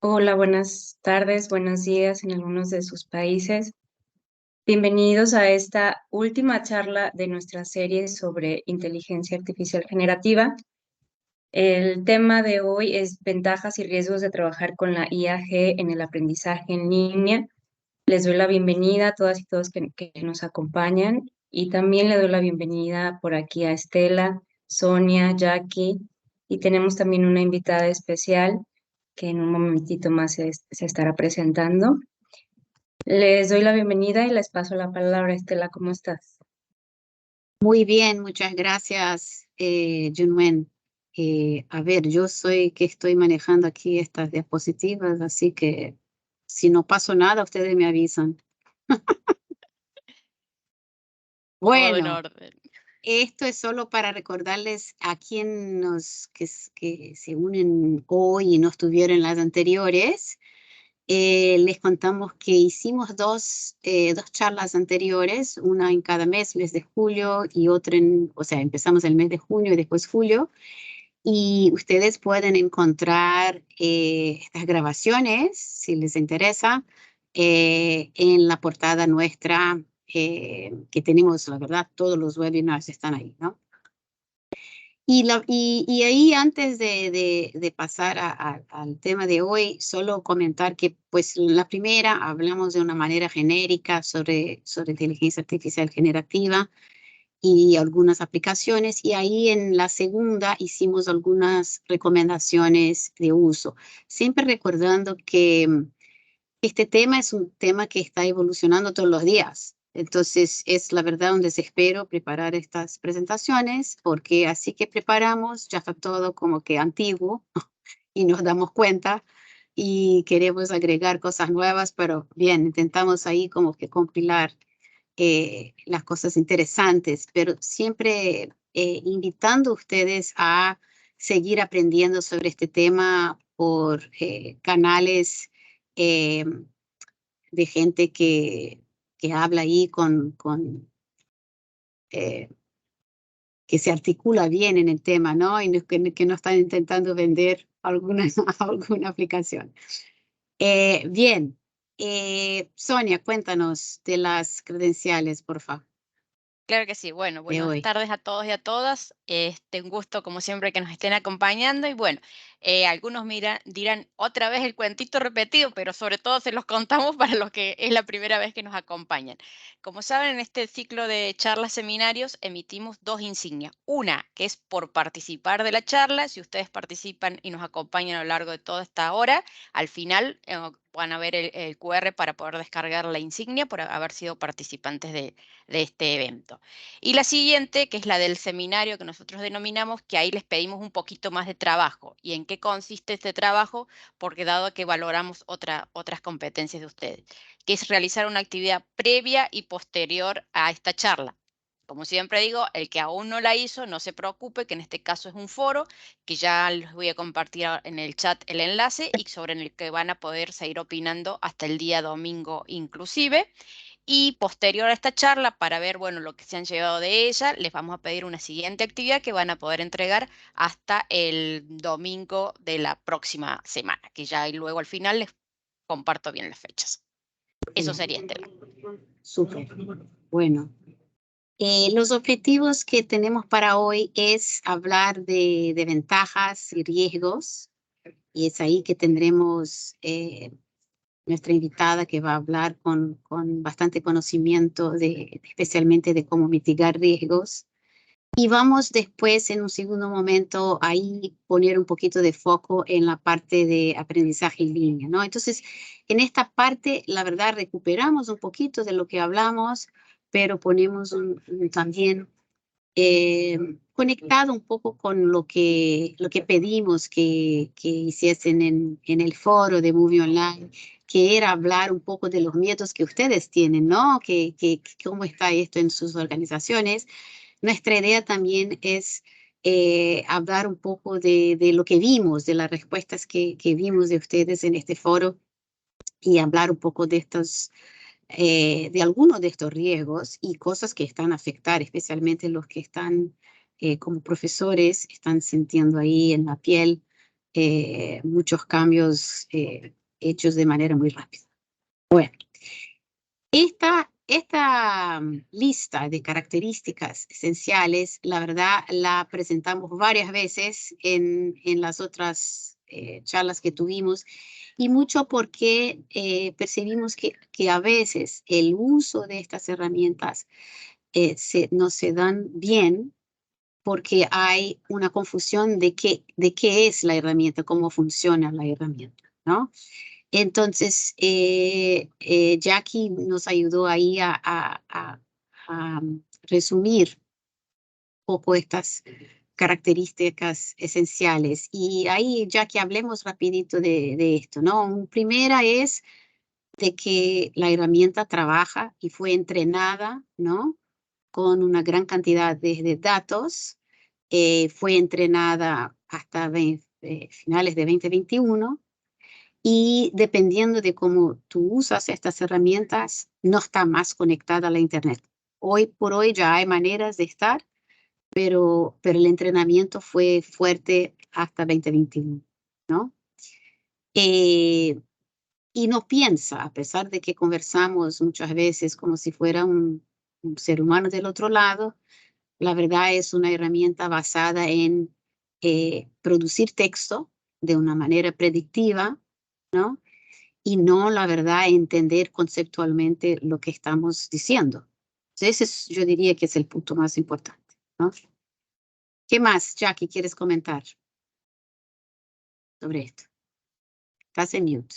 Hola, buenas tardes, buenos días en algunos de sus países. Bienvenidos a esta última charla de nuestra serie sobre inteligencia artificial generativa. El tema de hoy es ventajas y riesgos de trabajar con la IAG en el aprendizaje en línea. Les doy la bienvenida a todas y todos que nos acompañan y también le doy la bienvenida por aquí a Estela, Sonia, Jackie y tenemos también una invitada especial que en un momentito más se estará presentando. Les doy la bienvenida y les paso la palabra. Estela, ¿cómo estás? Muy bien, muchas gracias, Junwen. A ver, yo soy que estoy manejando aquí estas diapositivas, así que si no pasó nada, ustedes me avisan. Todo en Bueno, orden. esto es solo para recordarles a que se unen hoy y no estuvieron en las anteriores. Les contamos que hicimos dos charlas anteriores, una en cada mes de julio y otra o sea, empezamos el mes de junio y después julio. Y ustedes pueden encontrar estas grabaciones, si les interesa, en la portada nuestra, que tenemos, la verdad, todos los webinars están ahí, ¿no? Y ahí, antes de pasar al tema de hoy, solo comentar que, pues, la primera hablamos de una manera genérica sobre inteligencia artificial generativa y algunas aplicaciones, y ahí en la segunda hicimos algunas recomendaciones de uso, siempre recordando que este tema es un tema que está evolucionando todos los días. Entonces, es la verdad un desespero preparar estas presentaciones, porque así que preparamos, ya está todo como que antiguo y nos damos cuenta y queremos agregar cosas nuevas, pero bien, intentamos ahí como que compilar las cosas interesantes, pero siempre invitando a ustedes a seguir aprendiendo sobre este tema por canales eh, de gente que habla ahí eh, que se articula bien en el tema, ¿no? Y que no están intentando vender alguna, alguna aplicación. Bien, Sonia, cuéntanos de las credenciales, por favor, Claro que sí. Bueno, de buenas hoy. tardes a todos y a todas. Un gusto, como siempre, que nos estén acompañando. Y bueno, algunos dirán otra vez el cuentito repetido, pero sobre todo se los contamos para los que es la primera vez que nos acompañan. Como saben, en este ciclo de charlas seminarios emitimos dos insignias. Una, que es por participar de la charla. Si ustedes participan y nos acompañan a lo largo de toda esta hora, al final van a ver el QR para poder descargar la insignia por haber sido participantes de este evento. Y la siguiente, que es la del seminario que nosotros denominamos, que ahí les pedimos un poquito más de trabajo. ¿Y en qué consiste este trabajo? Porque dado que valoramos otras competencias de ustedes, que es realizar una actividad previa y posterior a esta charla. Como siempre digo, el que aún no la hizo, no se preocupe, que en este caso es un foro, que ya les voy a compartir en el chat el enlace y sobre el que van a poder seguir opinando hasta el día domingo inclusive. Y posterior a esta charla, para ver, bueno, lo que se han llevado de ella, les vamos a pedir una siguiente actividad que van a poder entregar hasta el domingo de la próxima semana, que ya luego al final les comparto bien las fechas. Eso sería, Estela. Súper. Bueno, los objetivos que tenemos para hoy es hablar de ventajas y riesgos, y es ahí que tendremos nuestra invitada que va a hablar con bastante conocimiento especialmente de cómo mitigar riesgos. Y vamos después, en un segundo momento, ahí poner un poquito de foco en la parte de aprendizaje en línea, ¿no? Entonces, en esta parte, la verdad, recuperamos un poquito de lo que hablamos, pero ponemos también conectado un poco con lo que pedimos que hiciesen en el foro de Movie Online, que era hablar un poco de los miedos que ustedes tienen, ¿no? Cómo está esto en sus organizaciones. Nuestra idea también es hablar un poco de lo que vimos, de las respuestas que vimos de ustedes en este foro y hablar un poco de algunos de estos riesgos y cosas que están a afectar, especialmente los que están como profesores, están sintiendo ahí en la piel muchos cambios hechos de manera muy rápida. Bueno, esta lista de características esenciales, la verdad, la presentamos varias veces en las otras charlas que tuvimos, y mucho porque percibimos que a veces el uso de estas herramientas no se dan bien porque hay una confusión de qué es la herramienta, cómo funciona la herramienta, ¿no? Entonces, Jackie nos ayudó ahí a resumir un poco estas características esenciales. Y ahí, Jackie, hablemos rapidito de esto, ¿no? Primera es de que la herramienta trabaja y fue entrenada, ¿no? Con una gran cantidad de datos. Fue entrenada hasta finales de 2021. Y dependiendo de cómo tú usas estas herramientas, no está más conectada a la Internet. Hoy por hoy ya hay maneras de estar, pero el entrenamiento fue fuerte hasta 2021, ¿no? Y no piensa, a pesar de que conversamos muchas veces como si fuera un ser humano del otro lado, la verdad es una herramienta basada en producir texto de una manera predictiva, ¿no? Y no, la verdad, entender conceptualmente lo que estamos diciendo. Entonces, yo diría que es el punto más importante, ¿no? ¿Qué más, Jackie, quieres comentar sobre esto? Estás en mute.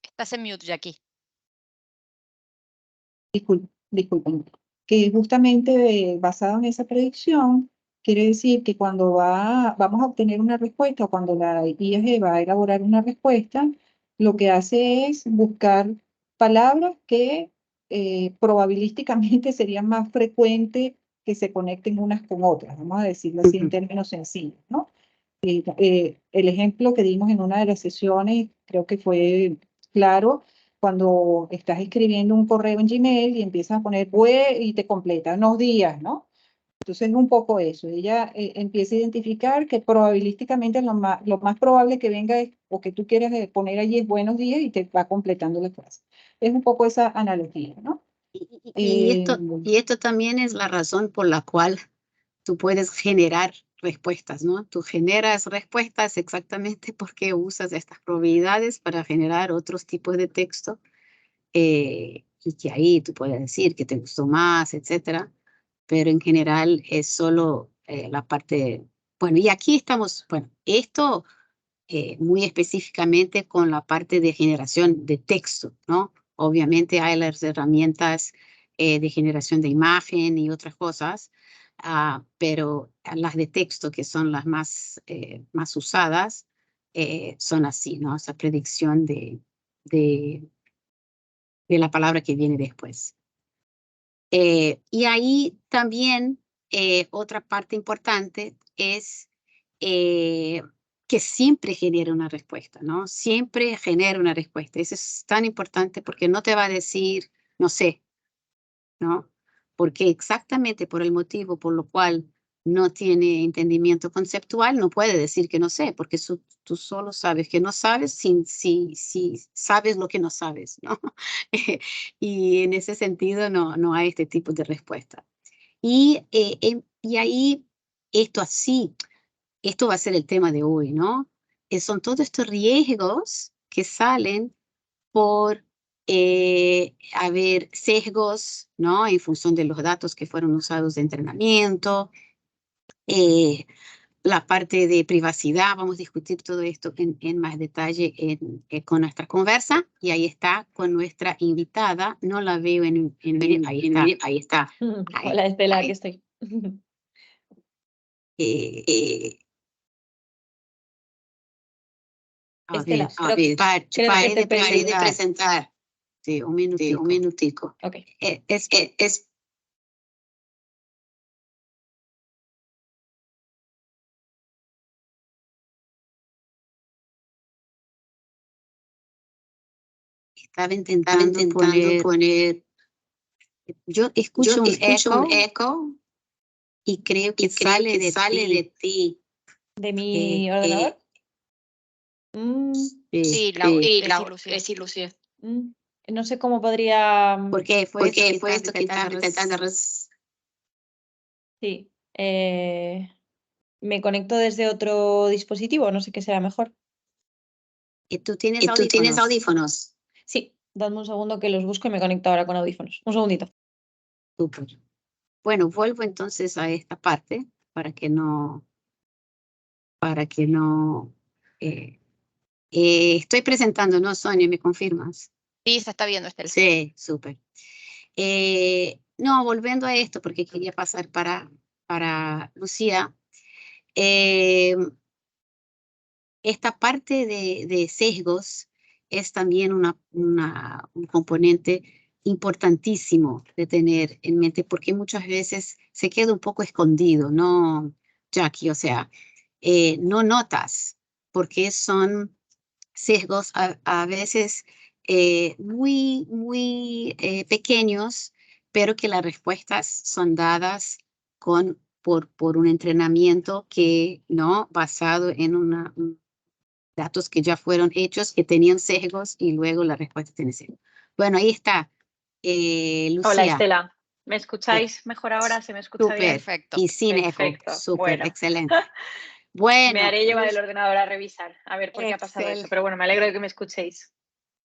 Estás en mute, Jackie. Disculpen, que justamente basado en esa predicción, quiere decir que cuando vamos a obtener una respuesta o cuando la IAG va a elaborar una respuesta, lo que hace es buscar palabras que probabilísticamente serían más frecuentes que se conecten unas con otras, vamos a decirlo así en términos sencillos, ¿no? El ejemplo que dimos en una de las sesiones creo que fue claro cuando estás escribiendo un correo en Gmail y empiezas a poner y te completa unos días, ¿no? Entonces es un poco eso. Ella empieza a identificar que probabilísticamente lo más probable que venga o que tú quieras poner allí es buenos días y te va completando la frase. Es un poco esa analogía, ¿no? Y esto también es la razón por la cual tú puedes generar respuestas, ¿no? Tú generas respuestas exactamente porque usas estas probabilidades para generar otros tipos de texto y que ahí tú puedes decir que te gustó más, etcétera. Pero en general es solo la parte, bueno, y aquí estamos, bueno, esto muy específicamente con la parte de generación de texto, ¿no? Obviamente hay las herramientas de generación de imagen y otras cosas, pero las de texto, que son las más usadas, son así, ¿no? Esa predicción de la palabra que viene después. Y ahí también otra parte importante es que siempre genera una respuesta, ¿no? Siempre genera una respuesta. Eso es tan importante porque no te va a decir, no sé, ¿no? Porque exactamente por el motivo por lo cual no tiene entendimiento conceptual, no puede decir que no sé, porque tú solo sabes que no sabes si sabes lo que no sabes, ¿no? Y en ese sentido no hay este tipo de respuesta. Y ahí esto va a ser el tema de hoy, ¿no? Son todos estos riesgos que salen por haber sesgos, ¿no? En función de los datos que fueron usados de entrenamiento, la parte de privacidad, vamos a discutir todo esto en más detalle con nuestra conversa, y ahí está con nuestra invitada, no la veo ahí está. Hola, Estela, aquí estoy. Estela, Paré de presentar. Sí, un minutico. Ok. Estaba intentando poner. Yo escucho un eco y creo que sale de ti. ¿De mi ordenador? Sí, Sí, Lucía. No sé cómo podría... ¿Por qué fue esto que estás intentando? Sí. ¿Me conecto desde otro dispositivo? No sé qué será mejor. ¿Y tú tienes audífonos? Sí, dadme un segundo que los busco y me conecto ahora con audífonos. Un segundito. Súper. Bueno, vuelvo entonces a esta parte para que no... estoy presentando, ¿no, Sonia? ¿Me confirmas? Sí, se está viendo, Estela. Sí, súper. No, volviendo a esto, porque quería pasar para Lucía. Esta parte de sesgos es también un componente importantísimo de tener en mente, porque muchas veces se queda un poco escondido, ¿no, Jackie? O sea, no notas, porque son sesgos a veces muy pequeños, pero que las respuestas son dadas por un entrenamiento que, ¿no? Basado en datos que ya fueron hechos, que tenían sesgos y luego la respuesta tiene sesgos. Bueno, ahí está. Lucía. Hola, Estela. ¿Me escucháis mejor ahora? ¿Se me escucha bien? Perfecto. Y sin eco. Perfecto. Súper, Bueno. excelente. Bueno. Me haré llevar el ordenador a revisar, a ver por qué ha pasado eso. Pero bueno, me alegro de que me escuchéis.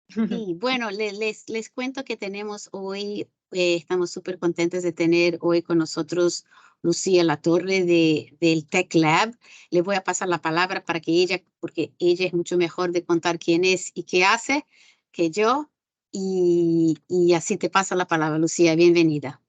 Sí, bueno, les cuento que tenemos hoy, estamos súper contentos de tener hoy con nosotros Lucía Latorre del Tech Lab. Le voy a pasar la palabra para que ella, porque ella es mucho mejor de contar quién es y qué hace que yo. Y así te paso la palabra, Lucía. Bienvenida.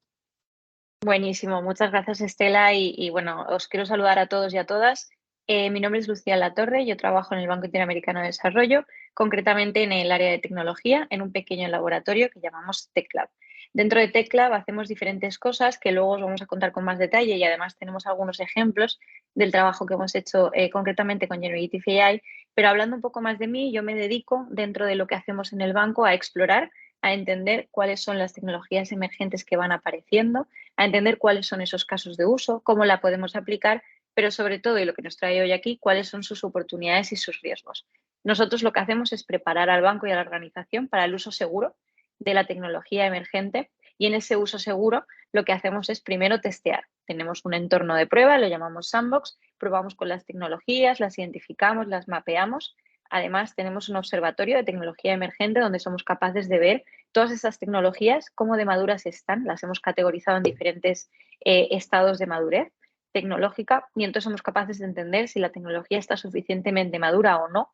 Buenísimo, muchas gracias, Estela. Y bueno, os quiero saludar a todos y a todas. Mi nombre es Lucía Latorre, yo trabajo en el Banco Interamericano de Desarrollo, concretamente en el área de tecnología, en un pequeño laboratorio que llamamos Tech Lab. Dentro de Tech Lab hacemos diferentes cosas que luego os vamos a contar con más detalle y además tenemos algunos ejemplos del trabajo que hemos hecho concretamente con Generative AI. Pero hablando un poco más de mí, yo me dedico dentro de lo que hacemos en el banco a explorar, a entender cuáles son las tecnologías emergentes que van apareciendo, a entender cuáles son esos casos de uso, cómo la podemos aplicar, pero sobre todo, y lo que nos trae hoy aquí, cuáles son sus oportunidades y sus riesgos. Nosotros lo que hacemos es preparar al banco y a la organización para el uso seguro de la tecnología emergente y en ese uso seguro lo que hacemos es primero testear. Tenemos un entorno de prueba, lo llamamos sandbox, probamos con las tecnologías, las identificamos, las mapeamos. Además, tenemos un observatorio de tecnología emergente donde somos capaces de ver todas esas tecnologías, cómo de maduras están, las hemos categorizado en diferentes estados de madurez tecnológica y entonces somos capaces de entender si la tecnología está suficientemente madura o no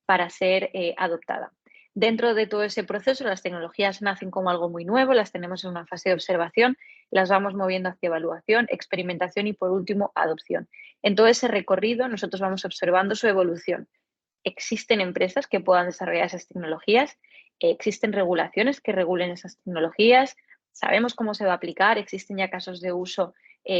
para ser adoptada. Dentro de todo ese proceso, las tecnologías nacen como algo muy nuevo, las tenemos en una fase de observación, las vamos moviendo hacia evaluación, experimentación y, por último, adopción. En todo ese recorrido, nosotros vamos observando su evolución. Existen empresas que puedan desarrollar esas tecnologías, existen regulaciones que regulen esas tecnologías, sabemos cómo se va a aplicar, existen ya casos de uso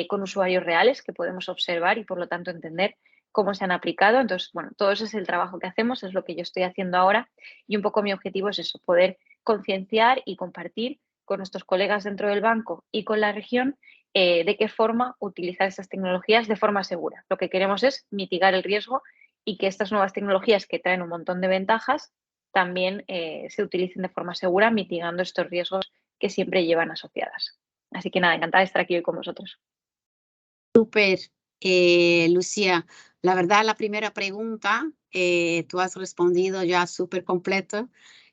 con usuarios reales que podemos observar y, por lo tanto, entender cómo se han aplicado. Entonces, bueno, todo ese es el trabajo que hacemos, es lo que yo estoy haciendo ahora y un poco mi objetivo es eso, poder concienciar y compartir con nuestros colegas dentro del banco y con la región de qué forma utilizar esas tecnologías de forma segura. Lo que queremos es mitigar el riesgo y que estas nuevas tecnologías que traen un montón de ventajas también se utilicen de forma segura, mitigando estos riesgos que siempre llevan asociadas. Así que nada, encantada de estar aquí hoy con vosotros. Súper, Lucía. La verdad, la primera pregunta, tú has respondido ya súper completo.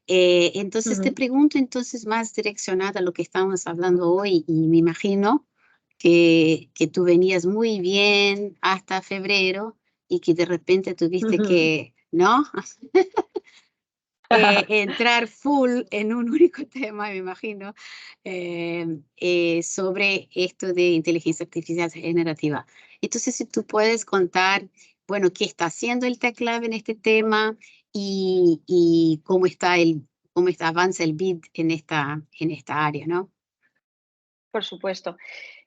Entonces, te pregunto entonces más direccionada a lo que estamos hablando hoy y me imagino que tú venías muy bien hasta febrero y que de repente tuviste que, ¿no? Entrar full en un único tema, me imagino, sobre esto de inteligencia artificial generativa. Entonces, si tú puedes contar, bueno, qué está haciendo el Tech Lab en este tema y cómo avanza el BID en esta área, ¿no? Por supuesto.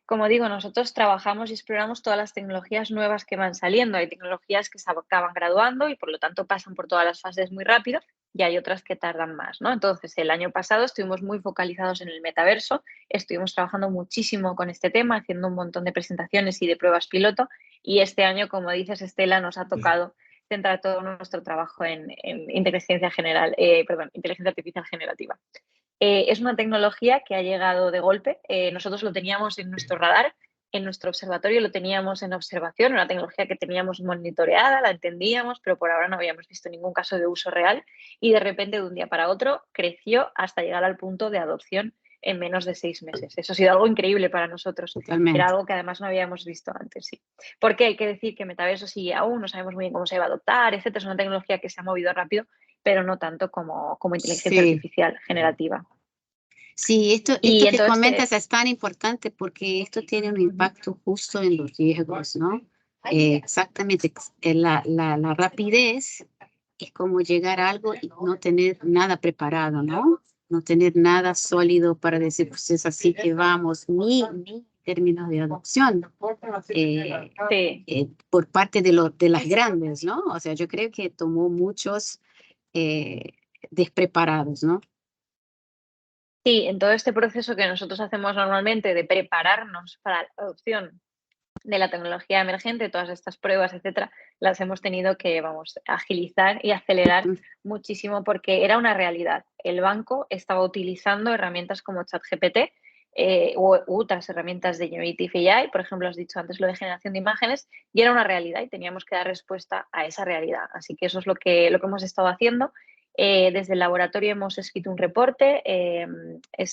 Como digo, nosotros trabajamos y exploramos todas las tecnologías nuevas que van saliendo. Hay tecnologías que se acaban graduando y por lo tanto pasan por todas las fases muy rápido y hay otras que tardan más, ¿no? Entonces, el año pasado estuvimos muy focalizados en el metaverso, estuvimos trabajando muchísimo con este tema, haciendo un montón de presentaciones y de pruebas piloto Y este año, como dices, Estela, nos ha tocado centrar todo nuestro trabajo en inteligencia artificial generativa. Es una tecnología que ha llegado de golpe. Nosotros lo teníamos en nuestro radar, en nuestro observatorio lo teníamos en observación, una tecnología que teníamos monitoreada, la entendíamos, pero por ahora no habíamos visto ningún caso de uso real y de repente de un día para otro creció hasta llegar al punto de adopción en menos de 6 meses. Eso ha sido algo increíble para nosotros. Totalmente. Era algo que además no habíamos visto antes, sí. Porque hay que decir que metaverso sí aún no sabemos muy bien cómo se va a adoptar, etcétera. Es una tecnología que se ha movido rápido, pero no tanto como inteligencia artificial generativa. Sí, esto Y que entonces, comentas es tan importante porque esto tiene un impacto justo en los riesgos, ¿no? Exactamente, la rapidez es como llegar a algo y no tener nada preparado, ¿no? No tener nada sólido para decir, pues es así que vamos, ni términos de adopción por parte de las grandes, ¿no? O sea, yo creo que tomó muchos despreparados, ¿no? Sí, en todo este proceso que nosotros hacemos normalmente de prepararnos para la adopción de la tecnología emergente, todas estas pruebas, etcétera, las hemos tenido que, agilizar y acelerar muchísimo porque era una realidad. El banco estaba utilizando herramientas como ChatGPT u otras herramientas de Generative AI, por ejemplo, has dicho antes lo de generación de imágenes, y era una realidad y teníamos que dar respuesta a esa realidad. Así que eso es lo que hemos estado haciendo. Desde el laboratorio hemos escrito un reporte,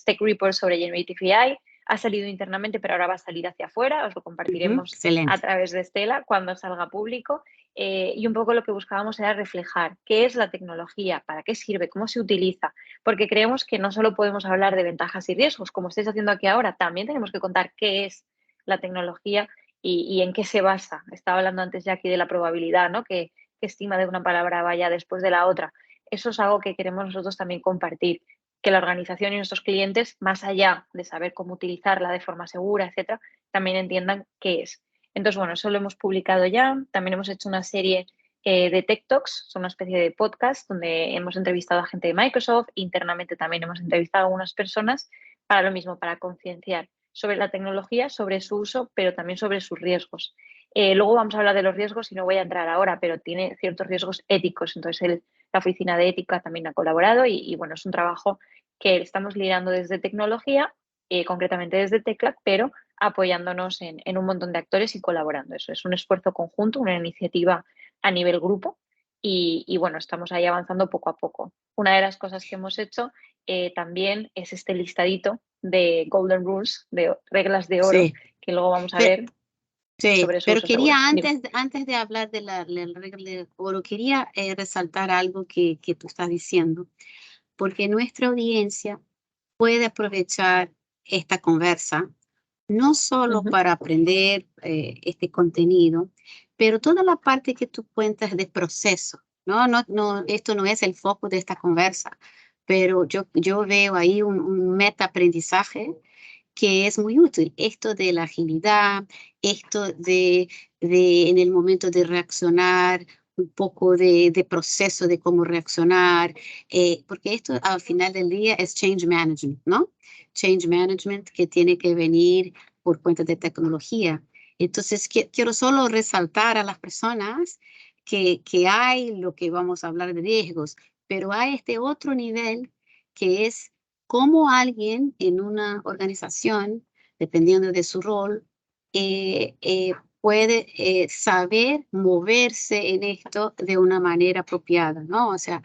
Tech Report sobre Generative AI, ha salido internamente, pero ahora va a salir hacia afuera, os lo compartiremos a través de Estela cuando salga público. Y un poco lo que buscábamos era reflejar qué es la tecnología, para qué sirve, cómo se utiliza, porque creemos que no solo podemos hablar de ventajas y riesgos, como estáis haciendo aquí ahora, también tenemos que contar qué es la tecnología y en qué se basa. Estaba hablando antes ya aquí de la probabilidad, ¿no? Que estima de una palabra vaya después de la otra. Eso es algo que queremos nosotros también compartir, que la organización y nuestros clientes, más allá de saber cómo utilizarla de forma segura, etcétera, también entiendan qué es. Entonces, bueno, eso lo hemos publicado ya. También hemos hecho una serie de Tech Talks, son una especie de podcast donde hemos entrevistado a gente de Microsoft. Internamente también hemos entrevistado a algunas personas para lo mismo, para concienciar sobre la tecnología, sobre su uso, pero también sobre sus riesgos. Luego vamos a hablar de los riesgos y no voy a entrar ahora, pero tiene ciertos riesgos éticos. Entonces, la Oficina de Ética también ha colaborado y bueno, es un trabajo que estamos liderando desde tecnología, concretamente desde Teclac, pero apoyándonos en un montón de actores y colaborando. Eso es un esfuerzo conjunto, una iniciativa a nivel grupo y bueno, estamos ahí avanzando poco a poco. Una de las cosas que hemos hecho también es este listadito de Golden Rules, de reglas de oro, que luego vamos a ver. Sí, pero quería antes de hablar de la regla de oro, quería resaltar algo que tú estás diciendo, porque nuestra audiencia puede aprovechar esta conversa no solo para aprender este contenido, pero toda la parte que tú cuentas de proceso, ¿no? Esto no es el foco de esta conversa, pero yo veo ahí un meta-aprendizaje que es muy útil. Esto de la agilidad, esto de en el momento de reaccionar, un poco de proceso de cómo reaccionar, porque esto al final del día es change management, ¿no? Change management que tiene que venir por cuenta de tecnología. Entonces, quiero solo resaltar a las personas que hay lo que vamos a hablar de riesgos, pero hay este otro nivel que es cómo alguien en una organización, dependiendo de su rol, puede saber moverse en esto de una manera apropiada, ¿no? O sea,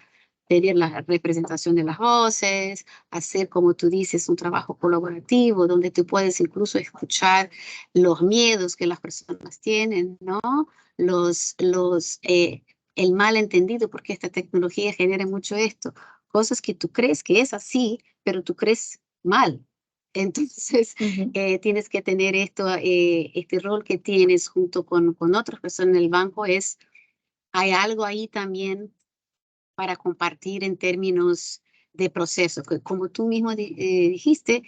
tener la representación de las voces, hacer, como tú dices, un trabajo colaborativo donde tú puedes incluso escuchar los miedos que las personas tienen, ¿no? El malentendido, porque esta tecnología genera mucho esto, cosas que tú crees que es así, pero tú crees mal. Entonces, tienes que tener este rol que tienes junto con otras personas en el banco, hay algo ahí también para compartir en términos de proceso, que como tú mismo dijiste,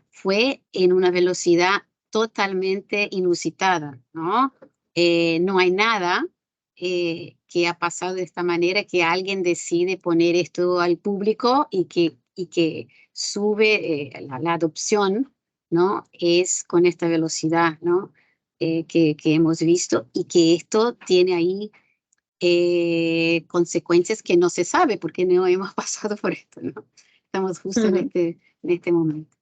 fue en una velocidad totalmente inusitada, ¿no? No hay nada que ha pasado de esta manera, que alguien decide poner esto al público y que sube la adopción, ¿no? Es con esta velocidad, ¿no? que hemos visto, y que esto tiene ahí consecuencias que no se sabe porque no hemos pasado por esto, ¿no? Estamos justo en este momento.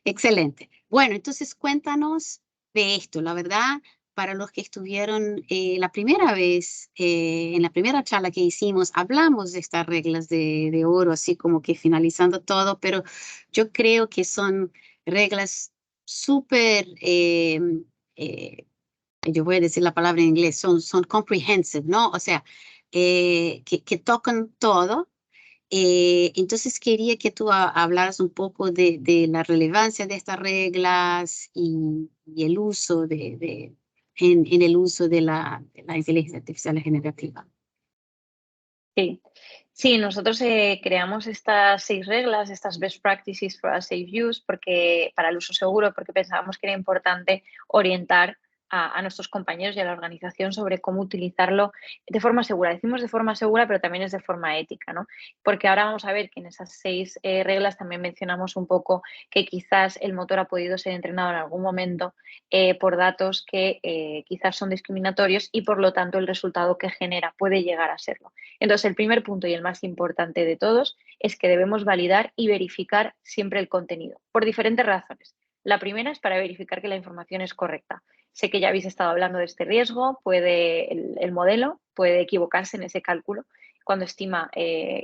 Excelente. Bueno, entonces cuéntanos de esto. La verdad, para los que estuvieron la primera vez, en la primera charla que hicimos, hablamos de estas reglas de oro, así como que finalizando todo, pero yo creo que son reglas súper, yo voy a decir la palabra en inglés, son comprehensive, ¿no? O sea, que tocan todo. Entonces quería que tú hablaras un poco de la relevancia de estas reglas y el uso en el uso de la inteligencia artificial generativa. Sí. Sí, nosotros creamos estas 6 reglas, estas best practices for a safe use, para el uso seguro, porque pensábamos que era importante orientar a nuestros compañeros y a la organización sobre cómo utilizarlo de forma segura. Decimos de forma segura, pero también es de forma ética, ¿no? Porque ahora vamos a ver que en esas 6 reglas también mencionamos un poco que quizás el motor ha podido ser entrenado en algún momento por datos que quizás son discriminatorios y por lo tanto el resultado que genera puede llegar a serlo. Entonces, el primer punto y el más importante de todos es que debemos validar y verificar siempre el contenido, por diferentes razones. La primera es para verificar que la información es correcta. Sé que ya habéis estado hablando de este riesgo, el modelo puede equivocarse en ese cálculo. Cuando estima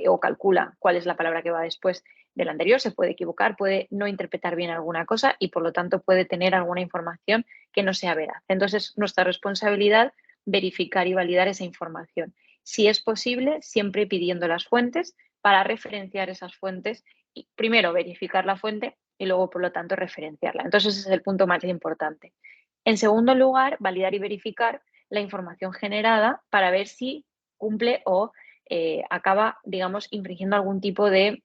o calcula cuál es la palabra que va después del anterior, se puede equivocar, puede no interpretar bien alguna cosa y por lo tanto puede tener alguna información que no sea veraz. Entonces, es nuestra responsabilidad verificar y validar esa información. Si es posible, siempre pidiendo las fuentes para referenciar esas fuentes y primero verificar la fuente y luego, por lo tanto, referenciarla. Entonces, ese es el punto más importante. En segundo lugar, validar y verificar la información generada para ver si cumple o acaba, digamos, infringiendo algún tipo de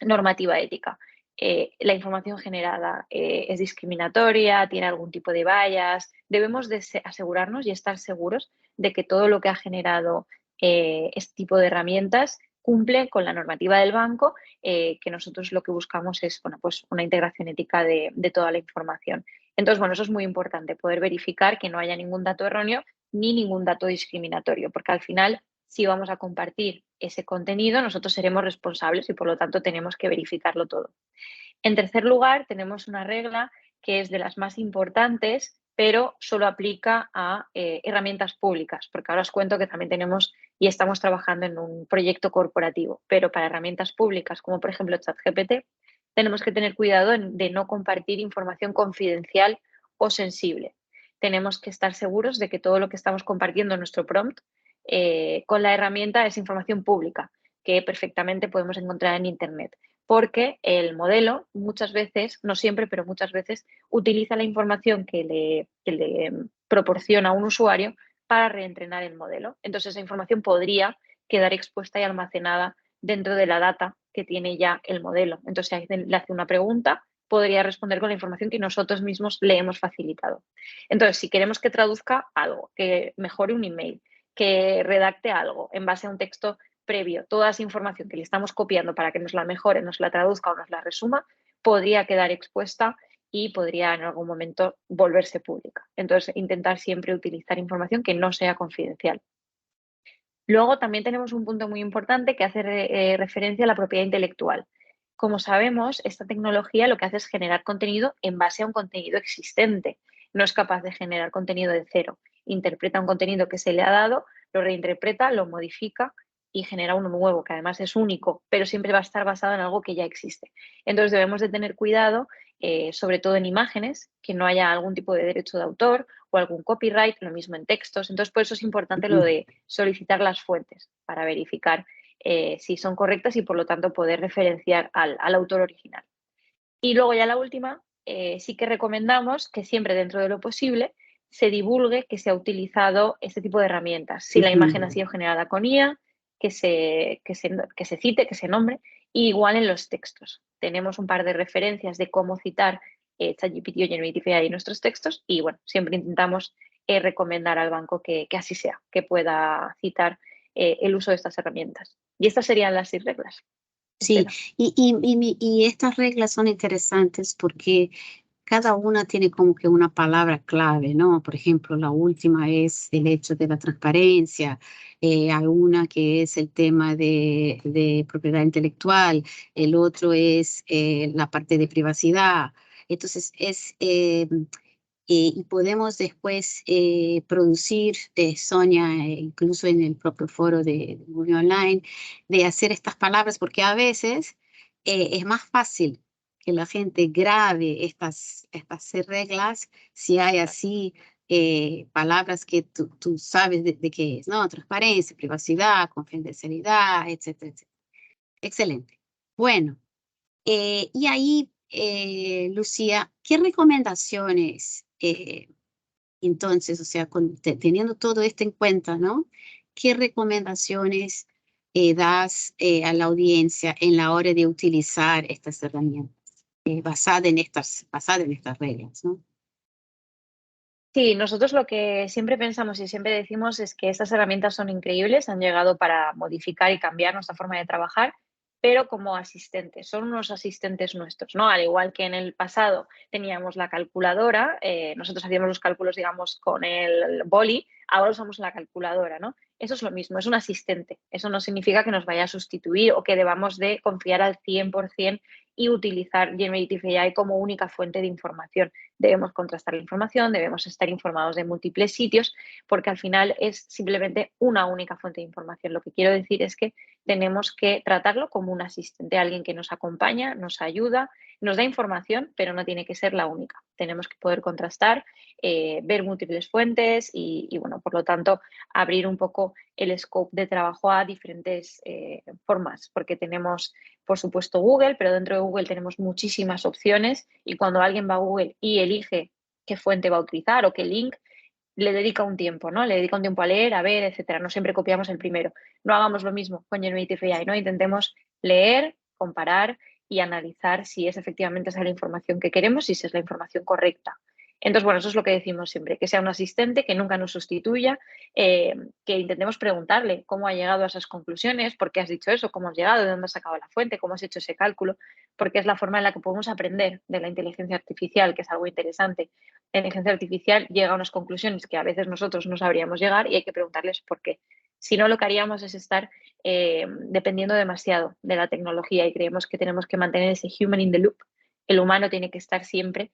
normativa ética. La información generada es discriminatoria, tiene algún tipo de bias. Debemos de asegurarnos y estar seguros de que todo lo que ha generado este tipo de herramientas cumple con la normativa del banco, que nosotros lo que buscamos es pues una integración ética de toda la información. Entonces, bueno, eso es muy importante, poder verificar que no haya ningún dato erróneo ni ningún dato discriminatorio, porque al final, si vamos a compartir ese contenido, nosotros seremos responsables y por lo tanto tenemos que verificarlo todo. En tercer lugar, tenemos una regla que es de las más importantes, pero solo aplica a herramientas públicas, porque ahora os cuento que también tenemos y estamos trabajando en un proyecto corporativo, pero para herramientas públicas, como por ejemplo ChatGPT, tenemos que tener cuidado de no compartir información confidencial o sensible. Tenemos que estar seguros de que todo lo que estamos compartiendo en nuestro prompt con la herramienta es información pública, que perfectamente podemos encontrar en Internet, porque el modelo muchas veces, no siempre, pero muchas veces, utiliza la información que le proporciona a un usuario para reentrenar el modelo. Entonces, esa información podría quedar expuesta y almacenada dentro de la data que tiene ya el modelo. Entonces, si alguien le hace una pregunta, podría responder con la información que nosotros mismos le hemos facilitado. Entonces, si queremos que traduzca algo, que mejore un email, que redacte algo en base a un texto previo, toda esa información que le estamos copiando para que nos la mejore, nos la traduzca o nos la resuma, podría quedar expuesta y podría en algún momento volverse pública. Entonces, intentar siempre utilizar información que no sea confidencial. Luego también tenemos un punto muy importante que hace referencia a la propiedad intelectual. Como sabemos, esta tecnología lo que hace es generar contenido en base a un contenido existente. No es capaz de generar contenido de cero. Interpreta un contenido que se le ha dado, lo reinterpreta, lo modifica y genera uno nuevo, que además es único, pero siempre va a estar basado en algo que ya existe. Entonces debemos de tener cuidado, sobre todo en imágenes, que no haya algún tipo de derecho de autor o algún copyright, lo mismo en textos. Entonces, por eso es importante lo de solicitar las fuentes para verificar si son correctas y, por lo tanto, poder referenciar al autor original. Y luego ya la última, sí que recomendamos que siempre dentro de lo posible se divulgue que se ha utilizado este tipo de herramientas. Si la imagen ha sido generada con IA, que se cite, que se nombre, y igual en los textos. Tenemos un par de referencias de cómo citar ChatGPT o Generative AI en nuestros textos y, bueno, siempre intentamos recomendar al banco que así sea, que pueda citar el uso de estas herramientas. Y estas serían las 6 reglas. Sí, y estas reglas son interesantes porque cada una tiene como que una palabra clave, ¿no? Por ejemplo, la última es el hecho de la transparencia, hay una que es el tema de propiedad intelectual, el otro es la parte de privacidad. Entonces, y podemos después producir, Sonia, incluso en el propio foro de Google Online, de hacer estas palabras, porque a veces es más fácil que la gente grabe estas reglas si hay así palabras que tú sabes de qué es, ¿no? Transparencia, privacidad, confidencialidad, etcétera, etcétera. Excelente. Bueno, y ahí, Lucía, ¿qué recomendaciones, entonces, o sea, teniendo todo esto en cuenta, ¿no? ¿Qué recomendaciones das a la audiencia en la hora de utilizar estas herramientas basadas en estas reglas, ¿no? Sí, nosotros lo que siempre pensamos y siempre decimos es que estas herramientas son increíbles, han llegado para modificar y cambiar nuestra forma de trabajar, pero como asistentes, son unos asistentes nuestros, ¿no? Al igual que en el pasado teníamos la calculadora, nosotros hacíamos los cálculos, digamos, con el boli, ahora usamos la calculadora, ¿no? Eso es lo mismo, es un asistente. Eso no significa que nos vaya a sustituir o que debamos de confiar al 100% y utilizar Generative AI como única fuente de información. Debemos contrastar la información, debemos estar informados de múltiples sitios, porque al final es simplemente una única fuente de información. Lo que quiero decir es que tenemos que tratarlo como un asistente, alguien que nos acompaña, nos ayuda, nos da información, pero no tiene que ser la única. Tenemos que poder contrastar, ver múltiples fuentes y, bueno, por lo tanto, abrir un poco el scope de trabajo a diferentes formas, porque tenemos, por supuesto, Google, pero dentro de Google tenemos muchísimas opciones y cuando alguien va a Google y elige qué fuente va a utilizar o qué link, le dedica un tiempo, ¿no? Le dedica un tiempo a leer, a ver, etcétera. No siempre copiamos el primero. No hagamos lo mismo con Generative AI, ¿no? Intentemos leer, comparar y analizar si es efectivamente esa la información que queremos y si es la información correcta. Entonces, bueno, eso es lo que decimos siempre, que sea un asistente, que nunca nos sustituya, que intentemos preguntarle cómo ha llegado a esas conclusiones, por qué has dicho eso, cómo has llegado, de dónde has sacado la fuente, cómo has hecho ese cálculo, porque es la forma en la que podemos aprender de la inteligencia artificial, que es algo interesante. La inteligencia artificial llega a unas conclusiones que a veces nosotros no sabríamos llegar y hay que preguntarles por qué. Si no, lo que haríamos es estar dependiendo demasiado de la tecnología y creemos que tenemos que mantener ese human in the loop. El humano tiene que estar siempre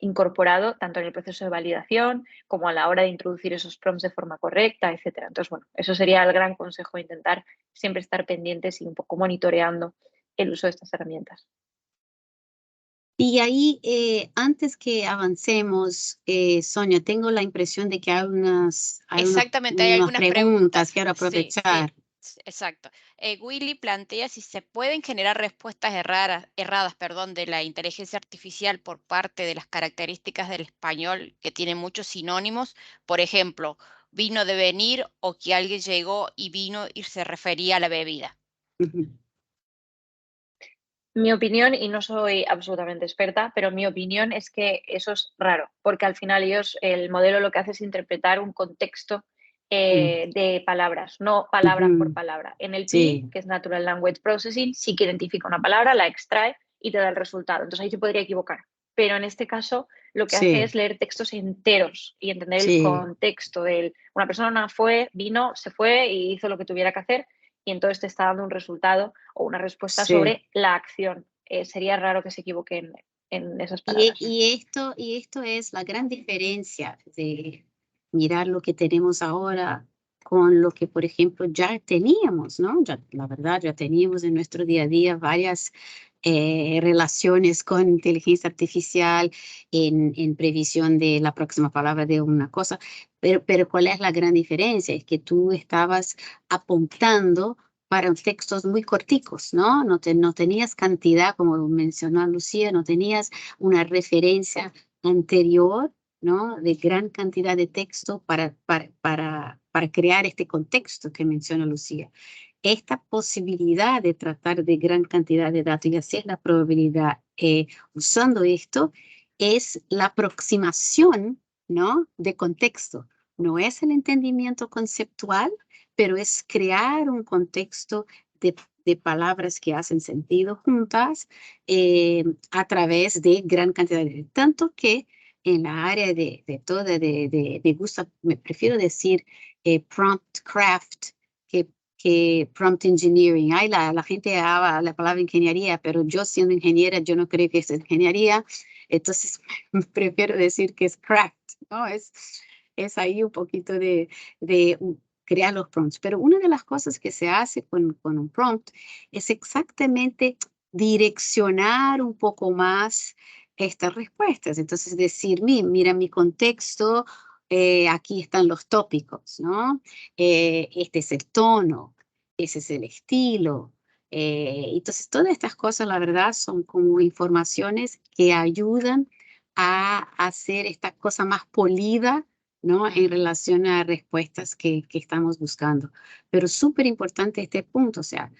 incorporado tanto en el proceso de validación como a la hora de introducir esos prompts de forma correcta, etcétera. Entonces, bueno, eso sería el gran consejo, intentar siempre estar pendientes y un poco monitoreando el uso de estas herramientas. Y ahí, antes que avancemos, Sonia, tengo la impresión de que hay Exactamente, hay unas algunas preguntas. Quiero Sí, aprovechar. sí, exacto. Willy plantea si se pueden generar respuestas erradas, perdón, de la inteligencia artificial por parte de las características del español que tiene muchos sinónimos. Por ejemplo, vino de venir o que alguien llegó y vino y se refería a la bebida. Ujú. Mi opinión, y no soy absolutamente experta, pero mi opinión es que eso es raro, porque al final el modelo lo que hace es interpretar un contexto de palabras, no palabra por Ujú. palabra. NLP, Sí. que es Natural Language Processing, sí que identifica una palabra, la extrae y te da el resultado. Entonces ahí se podría equivocar. Pero en este caso lo que hace Sí, es leer textos enteros y entender el sí. contexto de una persona fue, vino, se fue y hizo lo que tuviera que hacer y entonces te está dando un resultado o una respuesta Sí. sobre la acción. Sería raro que se equivoquen en esas palabras. Y esto es la gran diferencia de mirar lo que tenemos ahora con lo que, por ejemplo, ya teníamos, ¿no? La verdad, ya teníamos en nuestro día a día varias relaciones con inteligencia artificial en previsión de la próxima palabra de una cosa, pero ¿cuál es la gran diferencia? Es que tú estabas apuntando para textos muy corticos, ¿no? No tenías cantidad, como mencionó Lucía, no tenías una referencia anterior, ¿no? De gran cantidad de texto para crear este contexto que menciona Lucía. Esta posibilidad de tratar de gran cantidad de datos y hacer la probabilidad usando esto es la aproximación, ¿no? De contexto. No es el entendimiento conceptual, pero es crear un contexto de palabras que hacen sentido juntas a través de gran cantidad de tanto que en la área me gusta, me prefiero decir prompt craft que prompt engineering. Ay, la gente habla la palabra ingeniería, pero yo siendo ingeniera, yo no creo que es ingeniería, entonces prefiero decir que es craft, ¿no? Es ahí un poquito de crear los prompts. Pero una de las cosas que se hace con un prompt es exactamente direccionar un poco más estas respuestas. Entonces decir, mira mi contexto, aquí están los tópicos, ¿no? Este es el tono, ese es el estilo. Entonces todas estas cosas, la verdad, son como informaciones que ayudan a hacer esta cosa más polida, ¿no? En relación a respuestas que estamos buscando. Pero súper importante este punto, o sea,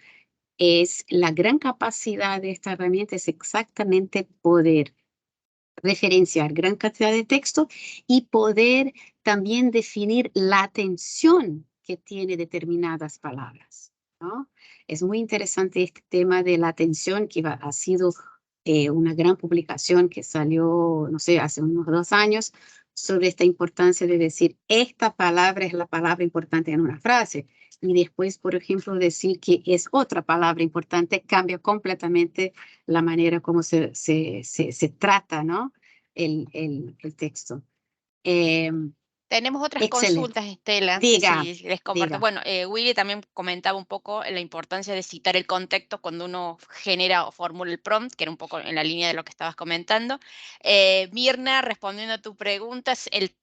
es la gran capacidad de esta herramienta es exactamente poder referenciar gran cantidad de texto y poder también definir la atención que tiene determinadas palabras, ¿no? Es muy interesante este tema de la atención que ha sido una gran publicación que salió, no sé, hace unos 2 años sobre esta importancia de decir esta palabra es la palabra importante en una frase y después, por ejemplo, decir que es otra palabra importante cambia completamente la manera como se trata, ¿no? El texto. Tenemos otras Excelente. consultas, Estela, Diga, que si les comparto. diga. Bueno, Willy también comentaba un poco la importancia de citar el contexto cuando uno genera o formula el prompt, que era un poco en la línea de lo que estabas comentando. Mirna, respondiendo a tu pregunta,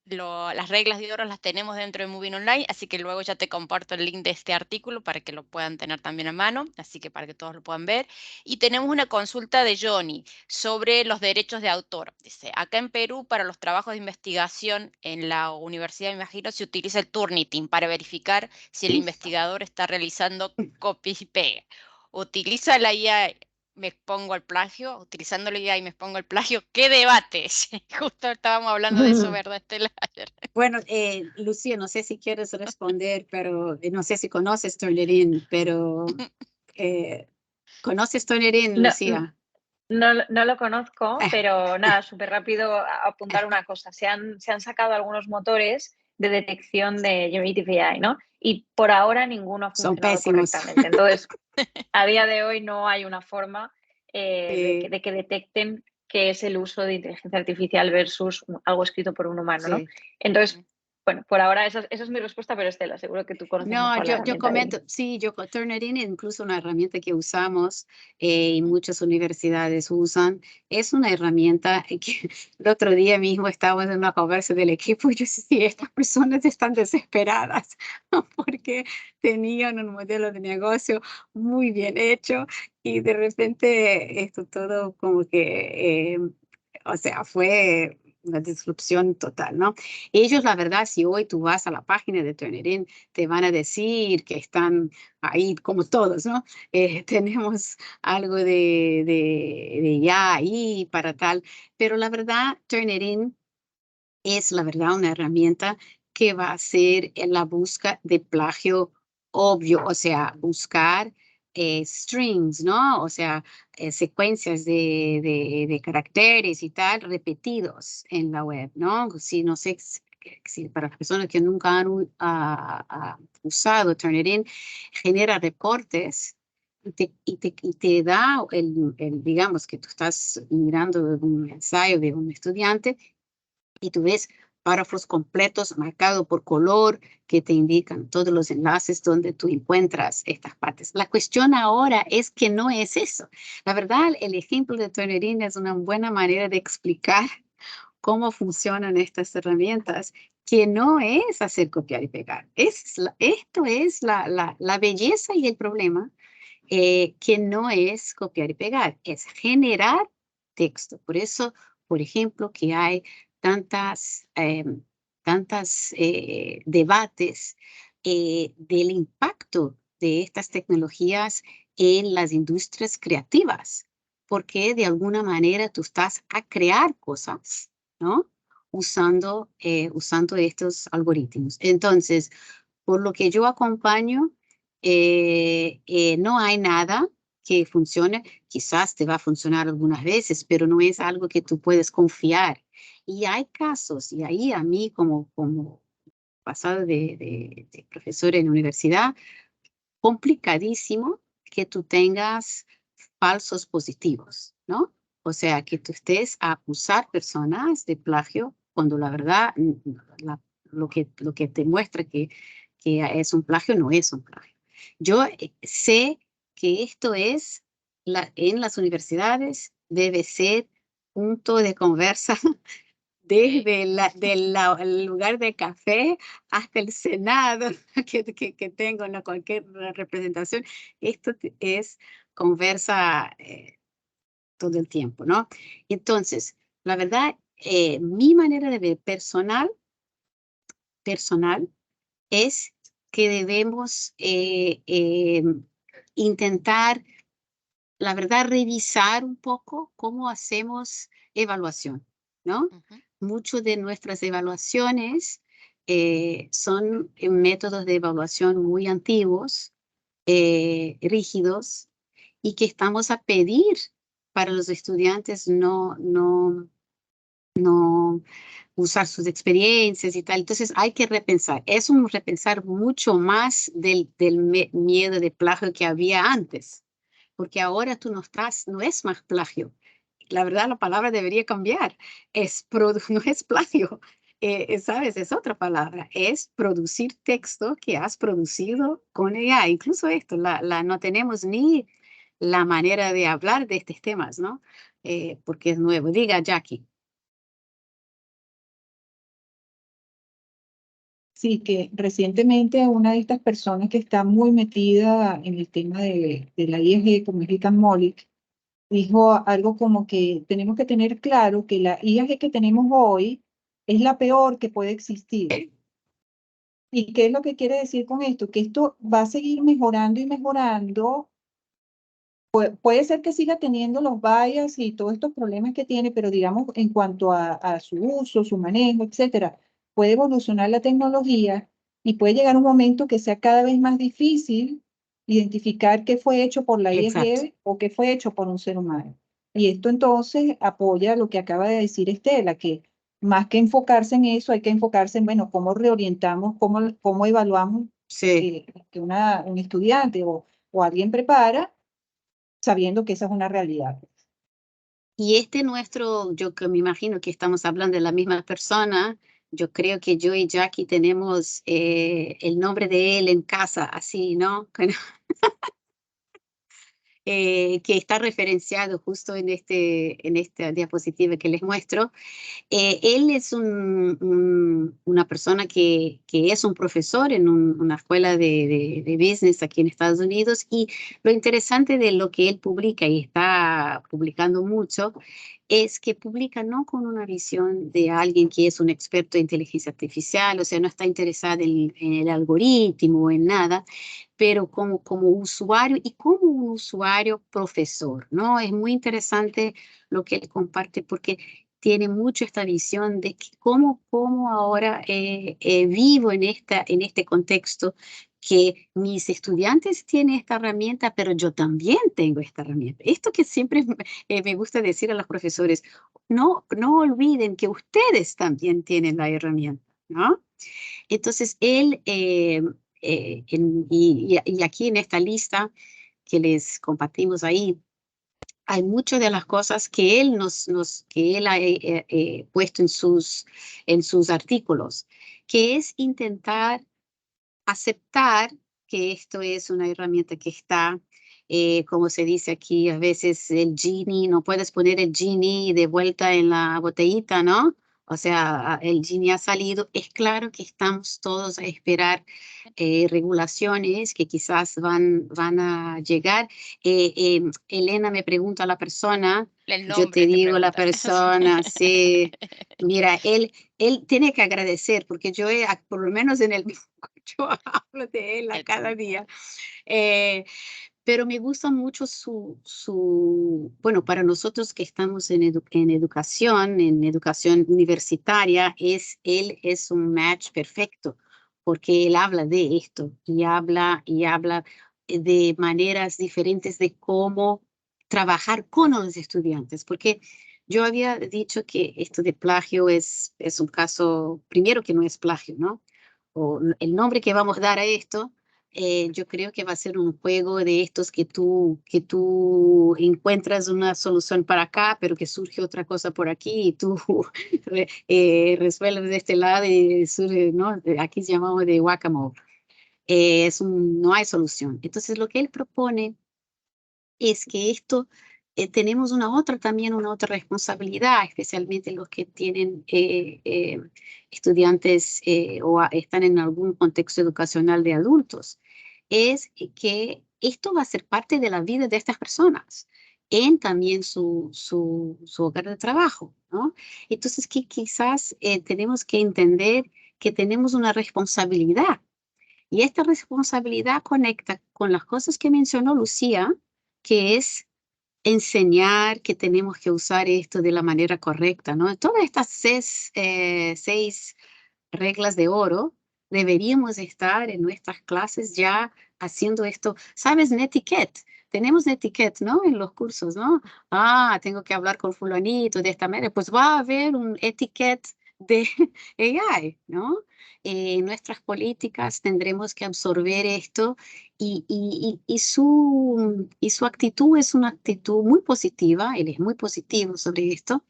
las reglas de oro las tenemos dentro de Moving Online, así que luego ya te comparto el link de este artículo para que lo puedan tener también a mano, así que para que todos lo puedan ver. Y tenemos una consulta de Johnny sobre los derechos de autor. Dice, acá en Perú, para los trabajos de investigación en la universidad, me imagino, se utiliza el Turnitin para verificar si el investigador está realizando copia y pega. ¿Utiliza la IA me expongo al plagio? ¿Utilizando la IA y me expongo al plagio? ¿Qué debates? Justo estábamos hablando de eso, ¿verdad, Estela? Bueno, Lucía, no sé si quieres responder, pero no sé si conoces Turnitin, pero ¿conoces Turnitin, No, Lucía? no lo conozco, pero nada, súper rápido apuntar una cosa. Se han sacado algunos motores de detección de Generative AI, ¿no? Y por ahora ninguno ha Son funcionado pésimos. correctamente. Entonces, a día de hoy no hay una forma de que detecten qué es el uso de inteligencia artificial versus algo escrito por un humano, ¿no? Sí. Entonces, bueno, por ahora esa es mi respuesta, pero Estela, seguro que tú conoces No, mejor la yo herramienta. comento, sí, Turnitin es incluso una herramienta que usamos y muchas universidades usan. Es una herramienta que el otro día mismo estábamos en una conversa del equipo y yo decía, sí, estas personas están desesperadas porque tenían un modelo de negocio muy bien hecho y de repente esto todo como que, o sea, fue una disrupción total, ¿no? Ellos, la verdad, si hoy tú vas a la página de Turnitin, te van a decir que están ahí como todos, ¿no? Tenemos algo de ya ahí para tal, pero la verdad, Turnitin es la verdad una herramienta que va a hacer en la búsqueda de plagio obvio, o sea, buscar strings, ¿no? O sea, secuencias de caracteres y tal repetidos en la web, ¿no? Si no sé si para las personas que nunca han usado Turnitin, genera reportes y te da digamos que tú estás mirando un ensayo de un estudiante y tú ves párrafos completos marcados por color que te indican todos los enlaces donde tú encuentras estas partes. La cuestión ahora es que no es eso. La verdad, el ejemplo de Turnitin es una buena manera de explicar cómo funcionan estas herramientas, que no es hacer copiar y pegar. Esto es la belleza y el problema, que no es copiar y pegar, es generar texto. Por eso, por ejemplo, que hay tantas debates del impacto de estas tecnologías en las industrias creativas, porque de alguna manera tú estás a crear cosas, ¿no? Usando estos algoritmos. Entonces, por lo que yo acompaño, no hay nada que funcione. Quizás te va a funcionar algunas veces, pero no es algo que tú puedes confiar. Y hay casos, y ahí a mí como pasado de profesor en la universidad, complicadísimo que tú tengas falsos positivos, ¿no? O sea, que tú estés a acusar personas de plagio cuando la verdad lo que te muestra que es un plagio no es un plagio. Yo sé que esto es, en las universidades debe ser punto de conversa desde el lugar de café hasta el Senado que tengo en cualquier representación. Esto es conversa todo el tiempo, ¿no? Entonces, la verdad, mi manera de ver personal es que debemos intentar, la verdad, revisar un poco cómo hacemos evaluación, ¿no? Muchas de nuestras evaluaciones son métodos de evaluación muy antiguos, rígidos, y que estamos a pedir para los estudiantes no usar sus experiencias y tal. Entonces hay que repensar. Es un repensar mucho más del miedo de plagio que había antes, porque ahora tú no es más plagio. La verdad, la palabra debería cambiar. No es plagio, ¿sabes? Es otra palabra. Es producir texto que has producido con ella. Incluso esto, no tenemos ni la manera de hablar de estos temas, ¿no? Porque es nuevo. Diga, Jackie. Sí, que recientemente una de estas personas que está muy metida en el tema de la IEG, como es Rican Molik, dijo algo como que tenemos que tener claro que la IAG que tenemos hoy es la peor que puede existir. ¿Y qué es lo que quiere decir con esto? Que esto va a seguir mejorando y mejorando. Puede ser que siga teniendo los bias y todos estos problemas que tiene, pero digamos en cuanto a su uso, su manejo, etcétera, puede evolucionar la tecnología y puede llegar un momento que sea cada vez más difícil identificar qué fue hecho por la IEG o qué fue hecho por un ser humano. Y esto entonces apoya lo que acaba de decir Estela, que más que enfocarse en eso, hay que enfocarse en, bueno, cómo reorientamos, cómo evaluamos que un estudiante o alguien prepara, sabiendo que esa es una realidad. Y yo que me imagino que estamos hablando de la misma persona, yo creo que yo y Jackie tenemos el nombre de él en casa, así, ¿no? Que está referenciado justo en esta diapositiva que les muestro. Él es una persona que es un profesor en una escuela de business aquí en Estados Unidos, y lo interesante de lo que él publica, y está publicando mucho, es que publica no con una visión de alguien que es un experto de inteligencia artificial, o sea, no está interesado en el algoritmo o en nada, pero como usuario y como un usuario profesor, ¿no? Es muy interesante lo que él comparte porque tiene mucho esta visión de que cómo ahora vivo en este contexto, que mis estudiantes tienen esta herramienta, pero yo también tengo esta herramienta. Esto que siempre me gusta decir a los profesores, no olviden que ustedes también tienen la herramienta, ¿no? Entonces, él, y aquí en esta lista que les compartimos ahí, hay muchas de las cosas que él que él ha puesto en sus artículos, que es intentar aceptar que esto es una herramienta que está, como se dice aquí, a veces el genie, no puedes poner el genie de vuelta en la botellita, ¿no? O sea, el genie ha salido. Es claro que estamos todos a esperar regulaciones que quizás van a llegar. Elena me pregunta a la persona, yo te digo la persona, sí. Mira, él tiene que agradecer, porque yo por lo menos en el yo hablo de él a cada día. Pero me gusta mucho bueno, para nosotros que estamos en educación universitaria, él es un match perfecto, porque él habla de esto y habla de maneras diferentes de cómo trabajar con los estudiantes, porque yo había dicho que esto de plagio es un caso, primero que no es plagio, ¿no? O el nombre que vamos a dar a esto, yo creo que va a ser un juego de estos que tú encuentras una solución para acá, pero que surge otra cosa por aquí y tú resuelves de este lado y surge, ¿no? Aquí se llamamos de guacamole. No hay solución. Entonces, lo que él propone es que esto tenemos también una otra responsabilidad, especialmente los que tienen estudiantes o están en algún contexto educacional de adultos, es que esto va a ser parte de la vida de estas personas en también su hogar de trabajo, ¿no? Entonces, que quizás tenemos que entender que tenemos una responsabilidad y esta responsabilidad conecta con las cosas que mencionó Lucía, que es enseñar que tenemos que usar esto de la manera correcta, ¿no? Todas estas seis reglas de oro deberíamos estar en nuestras clases ya haciendo esto. ¿Sabes? Netiquette. Tenemos netiquette, ¿no? En los cursos, ¿no? Ah, tengo que hablar con fulanito de esta manera. Pues va a haber un etiquette de AI, ¿no? Nuestras políticas tendremos que absorber esto y su actitud es una actitud muy positiva, él es muy positivo sobre esto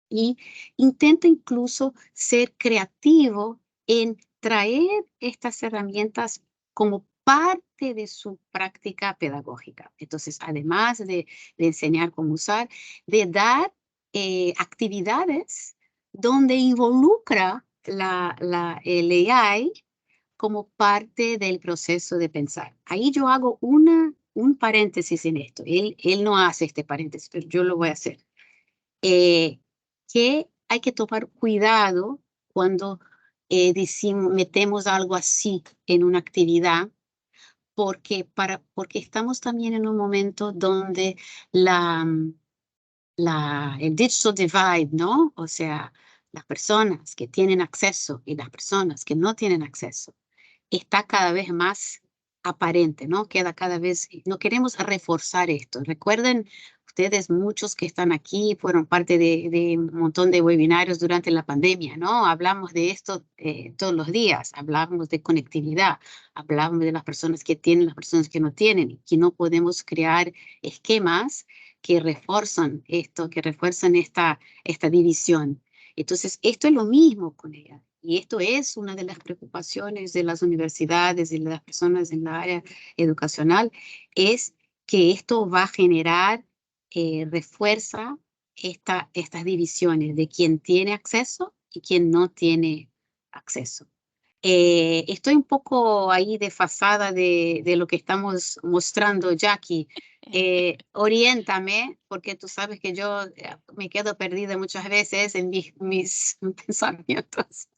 y intenta incluso ser creativo en traer estas herramientas como parte de su práctica pedagógica. Entonces, además de enseñar cómo usar, de dar actividades donde involucra el AI como parte del proceso de pensar. Ahí yo hago un paréntesis en esto. Él no hace este paréntesis, pero yo lo voy a hacer. Que hay que tomar cuidado cuando metemos algo así en una actividad, porque estamos también en un momento donde el digital divide, ¿no? O sea, las personas que tienen acceso y las personas que no tienen acceso, está cada vez más aparente, ¿no? Queda cada vez, no queremos reforzar esto. Recuerden, ustedes muchos que están aquí fueron parte de un montón de webinarios durante la pandemia, ¿no? Hablamos de esto todos los días, hablamos de conectividad, hablamos de las personas que tienen, las personas que no tienen, que no podemos crear esquemas que refuerzan esto, que refuerzan esta división. Entonces, esto es lo mismo con ella. Y esto es una de las preocupaciones de las universidades y de las personas en la área educacional, es que esto va a generar, refuerza estas divisiones de quién tiene acceso y quién no tiene acceso. Estoy un poco ahí desfasada de lo que estamos mostrando, Jackie. Oriéntame, porque tú sabes que yo me quedo perdida muchas veces en mis pensamientos.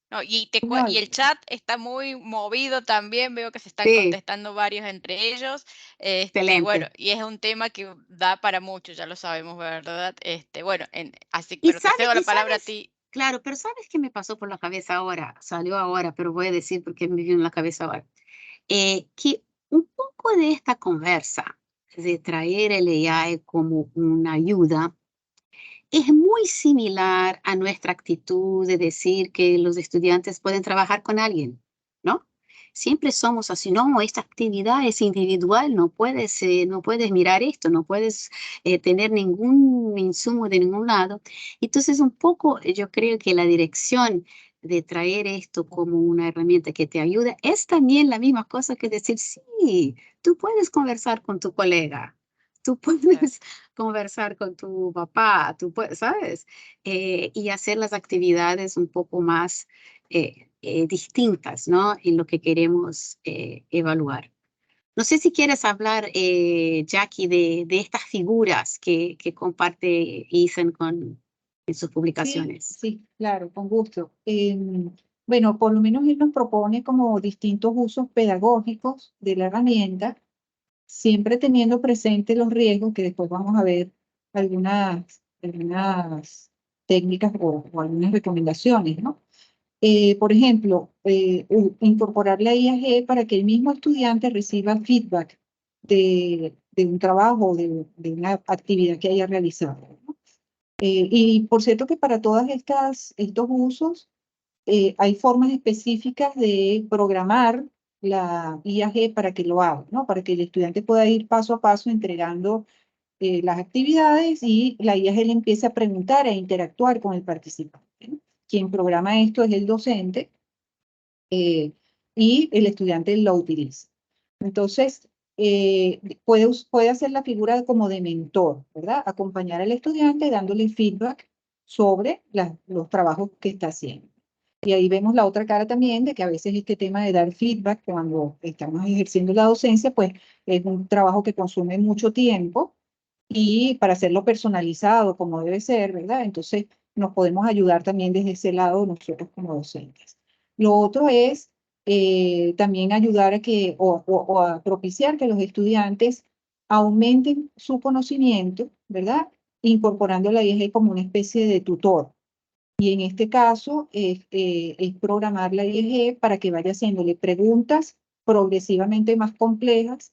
No, y No, el chat está muy movido también, veo que se están Sí, contestando varios entre ellos. Bueno, excelente. y es un tema que da para mucho, ya lo sabemos, ¿verdad? Bueno, así, Y pero te cedo la palabra a sabes, ti. claro, pero ¿sabes qué me pasó por la cabeza ahora? Salió ahora, pero voy a decir porque me vino en la cabeza ahora. Que un poco de esta conversa de traer el AI como una ayuda es muy similar a nuestra actitud de decir que los estudiantes pueden trabajar con alguien, ¿no? Siempre somos así, no, esta actividad es individual, no puedes mirar esto, no puedes tener ningún insumo de ningún lado. Entonces, un poco yo creo que la dirección de traer esto como una herramienta que te ayuda es también la misma cosa que decir, sí, tú puedes conversar con tu colega, tú puedes conversar con tu papá, tú puedes, ¿sabes? Y hacer las actividades un poco más distintas, ¿no? En lo que queremos evaluar. No sé si quieres hablar, Jackie, de estas figuras que comparte Ethan en sus sí, publicaciones. sí, claro, con gusto. Bueno, por lo menos él nos propone como distintos usos pedagógicos de la herramienta, siempre teniendo presente los riesgos, que después vamos a ver algunas técnicas o algunas recomendaciones, ¿no? Por ejemplo, incorporar la IAG para que el mismo estudiante reciba feedback de un trabajo, de una actividad que haya realizado, ¿no? Y por cierto que para todas estos usos hay formas específicas de programar la IAG para que lo haga, ¿no? Para que el estudiante pueda ir paso a paso entregando las actividades y la IAG le empiece a preguntar e interactuar con el participante, ¿no? Quien programa esto es el docente y el estudiante lo utiliza. Entonces, puede hacer la figura como de mentor, ¿verdad? Acompañar al estudiante dándole feedback sobre los trabajos que está haciendo. Y ahí vemos la otra cara también de que a veces este tema de dar feedback cuando estamos ejerciendo la docencia, pues es un trabajo que consume mucho tiempo y para hacerlo personalizado como debe ser, ¿verdad? Entonces nos podemos ayudar también desde ese lado nosotros como docentes. Lo otro es también ayudar a que o a propiciar que los estudiantes aumenten su conocimiento, ¿verdad? Incorporando la IAG como una especie de tutor. Y en este caso es programar la IAG para que vaya haciéndole preguntas progresivamente más complejas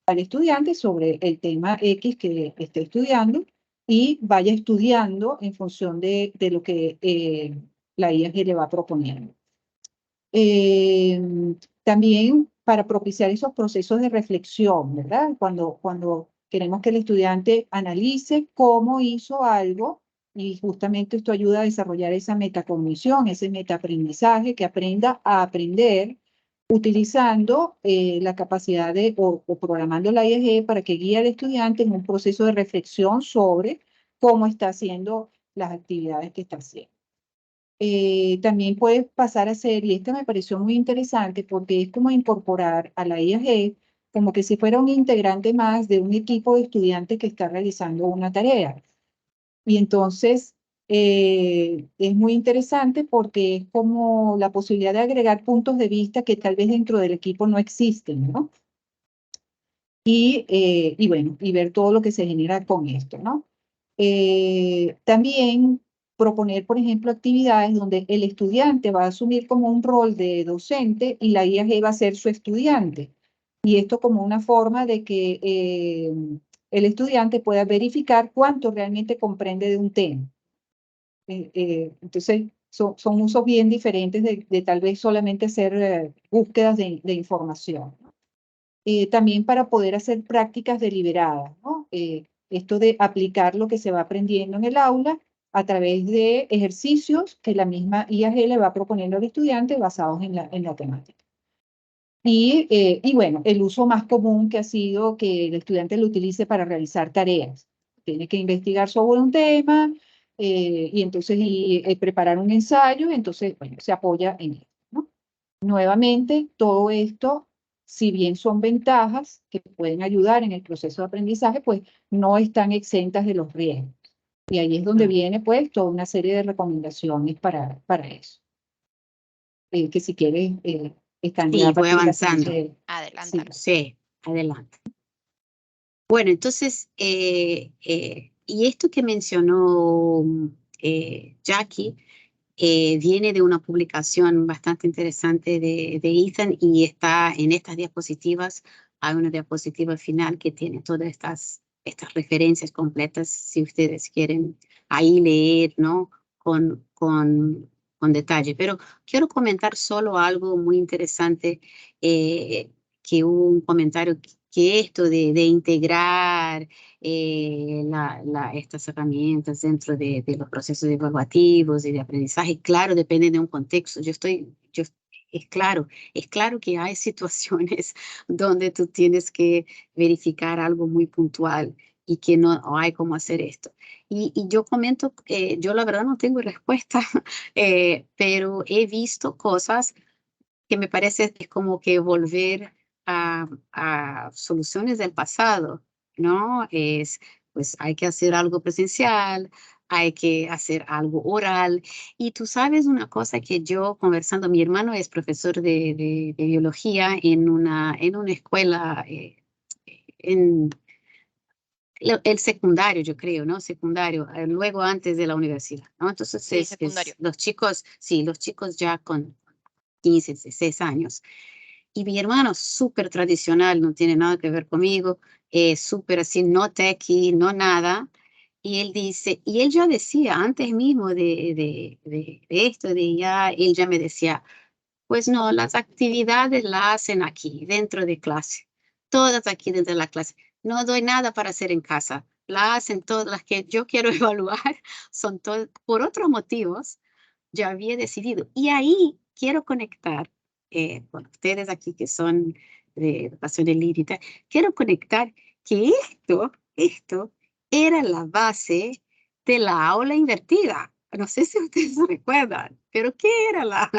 al estudiante sobre el tema X que esté estudiando y vaya estudiando en función de lo que la IAG le va proponiendo. También para propiciar esos procesos de reflexión, ¿verdad? Cuando queremos que el estudiante analice cómo hizo algo y justamente esto ayuda a desarrollar esa metacognición, ese metaaprendizaje, que aprenda a aprender utilizando la capacidad o programando la IAG para que guíe al estudiante en un proceso de reflexión sobre cómo está haciendo las actividades que está haciendo. También puede pasar a ser, y esta me pareció muy interesante porque es como incorporar a la IAG como que si fuera un integrante más de un equipo de estudiantes que está realizando una tarea. Y entonces es muy interesante porque es como la posibilidad de agregar puntos de vista que tal vez dentro del equipo no existen, ¿no? Y bueno, y ver todo lo que se genera con esto, ¿no? También proponer, por ejemplo, actividades donde el estudiante va a asumir como un rol de docente y la IAG va a ser su estudiante. Y esto como una forma de que el estudiante pueda verificar cuánto realmente comprende de un tema. Entonces, son usos bien diferentes de tal vez solamente hacer búsquedas de información, ¿no? También para poder hacer prácticas deliberadas, ¿no? Esto de aplicar lo que se va aprendiendo en el aula a través de ejercicios que la misma IAG le va proponiendo al estudiante basados en la temática. Y bueno, el uso más común que ha sido que el estudiante lo utilice para realizar tareas. Tiene que investigar sobre un tema y entonces preparar un ensayo, entonces, bueno, se apoya en esto, ¿no? Nuevamente, todo esto, si bien son ventajas que pueden ayudar en el proceso de aprendizaje, pues no están exentas de los riesgos. Y ahí es donde viene, pues, toda una serie de recomendaciones para eso. Que si quieres, están Sí, ya voy avanzando. Adelante. Sí, adelante. Bueno, entonces, y esto que mencionó Jackie, viene de una publicación bastante interesante de Ethan y está en estas diapositivas. Hay una diapositiva final que tiene todas estas referencias completas, si ustedes quieren ahí leer, ¿no? Con detalle. Pero quiero comentar solo algo muy interesante, que hubo un comentario que esto de integrar estas herramientas dentro de los procesos evaluativos y de aprendizaje, claro, depende de un contexto. Es claro que hay situaciones donde tú tienes que verificar algo muy puntual y que no hay cómo hacer esto. Y yo comento, yo la verdad no tengo respuesta, pero he visto cosas que me parece es como que volver a soluciones del pasado, ¿no? Pues hay que hacer algo presencial, hay que hacer algo oral. Y tú sabes una cosa que yo conversando, mi hermano es profesor de biología en una escuela en el secundario, yo creo, ¿no? Secundario, luego antes de la universidad, ¿no? Entonces, Sí, secundario. los chicos ya con 15, 16 años. Y mi hermano, súper tradicional, no tiene nada que ver conmigo, súper así, no techie, no nada. Y él dice, y él ya decía, antes mismo de esto, él ya me decía, pues no, las actividades las hacen aquí, dentro de clase. Todas aquí dentro de la clase. No doy nada para hacer en casa. La hacen todas las que yo quiero evaluar, son todas, por otros motivos, ya había decidido. Y ahí quiero conectar con ustedes aquí que son de educación en línea y tal, quiero conectar que esto era la base de la aula invertida. No sé si ustedes recuerdan, pero ¿qué era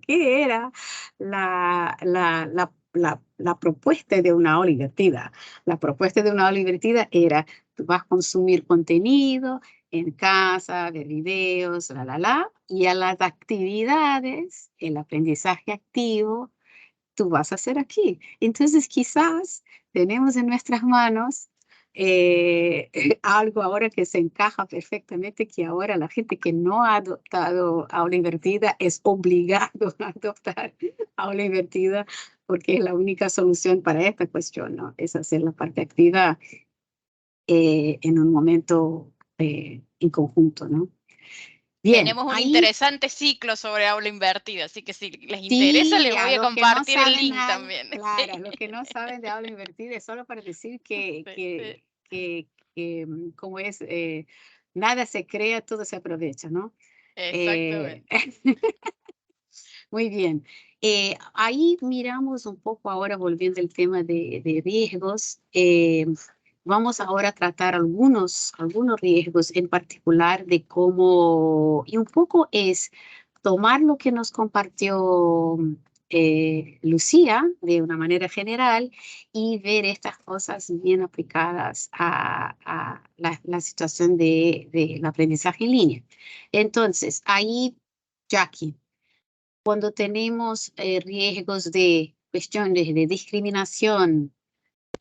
qué era la propuesta de una aula invertida? La propuesta de una aula invertida era, tú vas a consumir contenido en casa, ver videos, y a las actividades, el aprendizaje activo, tú vas a hacer aquí. Entonces, quizás tenemos en nuestras manos algo ahora que se encaja perfectamente, que ahora la gente que no ha adoptado aula invertida es obligado a adoptar aula invertida, porque es la única solución para esta cuestión, ¿no? Es hacer la parte activa en un momento en conjunto, ¿no? Bien, Tenemos un ahí interesante ciclo sobre aula invertida, así que si les interesa, sí, les voy a a los que no compartir el saben link nada, también. claro, a los que no saben de aula invertida, es solo para decir como es, nada se crea, todo se aprovecha, ¿no? Exactamente. Muy bien. Ahí miramos un poco ahora, volviendo al tema de riesgos. Vamos ahora a tratar algunos riesgos en particular de cómo, y un poco es tomar lo que nos compartió Lucía de una manera general y ver estas cosas bien aplicadas a la situación del aprendizaje en línea. Entonces, ahí, Jackie, cuando tenemos riesgos de cuestiones de discriminación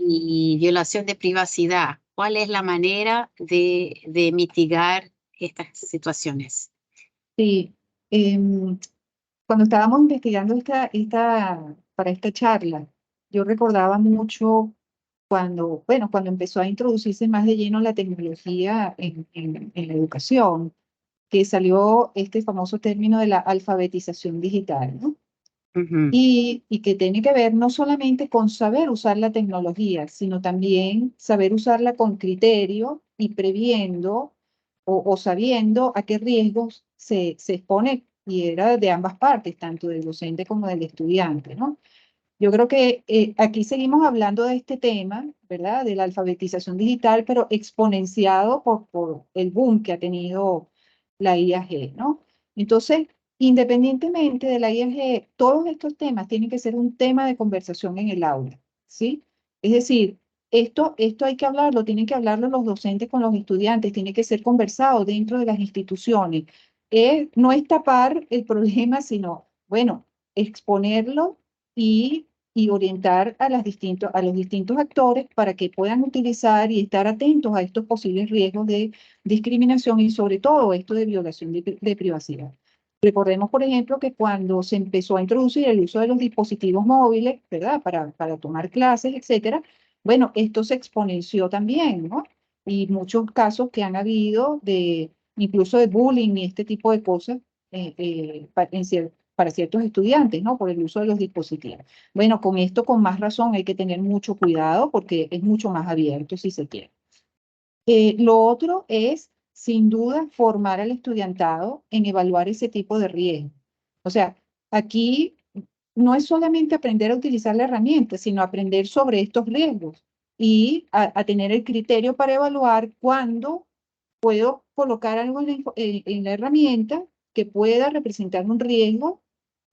y violación de privacidad, ¿cuál es la manera de mitigar estas situaciones? Sí, cuando estábamos investigando para esta charla, yo recordaba mucho cuando empezó a introducirse más de lleno la tecnología en la educación, que salió este famoso término de la alfabetización digital, ¿no? Ujú. Y que tiene que ver no solamente con saber usar la tecnología, sino también saber usarla con criterio y previendo o sabiendo a qué riesgos se expone, y era de ambas partes, tanto del docente como del estudiante, ¿no? Yo creo que aquí seguimos hablando de este tema, ¿verdad? De la alfabetización digital, pero exponenciado por el boom que ha tenido la IAG, ¿no? Entonces, independientemente de la IAG, todos estos temas tienen que ser un tema de conversación en el aula, ¿sí? Es decir, esto hay que hablarlo, tienen que hablarlo los docentes con los estudiantes, tiene que ser conversado dentro de las instituciones. No es tapar el problema, sino, bueno, exponerlo y orientar a los distintos actores para que puedan utilizar y estar atentos a estos posibles riesgos de discriminación y sobre todo esto de violación de privacidad. Recordemos, por ejemplo, que cuando se empezó a introducir el uso de los dispositivos móviles, ¿verdad? Para tomar clases, etcétera, bueno, esto se exponenció también, ¿no? Y muchos casos que han habido incluso de bullying y este tipo de cosas para ciertos estudiantes, ¿no? Por el uso de los dispositivos. Bueno, con esto, con más razón, hay que tener mucho cuidado porque es mucho más abierto si se quiere. Lo otro es, sin duda, formar al estudiantado en evaluar ese tipo de riesgo. O sea, aquí no es solamente aprender a utilizar la herramienta, sino aprender sobre estos riesgos y a tener el criterio para evaluar cuándo puedo colocar algo en la herramienta que pueda representar un riesgo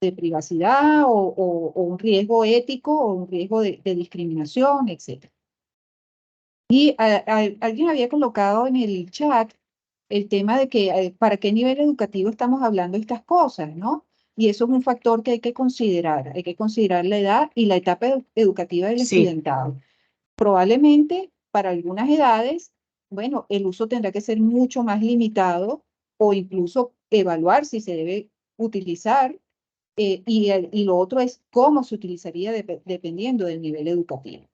de privacidad o un riesgo ético o un riesgo de discriminación, etc. Y alguien había colocado en el chat el tema de que para qué nivel educativo estamos hablando de estas cosas, ¿no? Y eso es un factor que hay que considerar la edad y la etapa educativa del Sí. estudiantado. Probablemente para algunas edades, bueno, el uso tendrá que ser mucho más limitado o incluso evaluar si se debe utilizar. Y lo otro es cómo se utilizaría dependiendo del nivel educativo.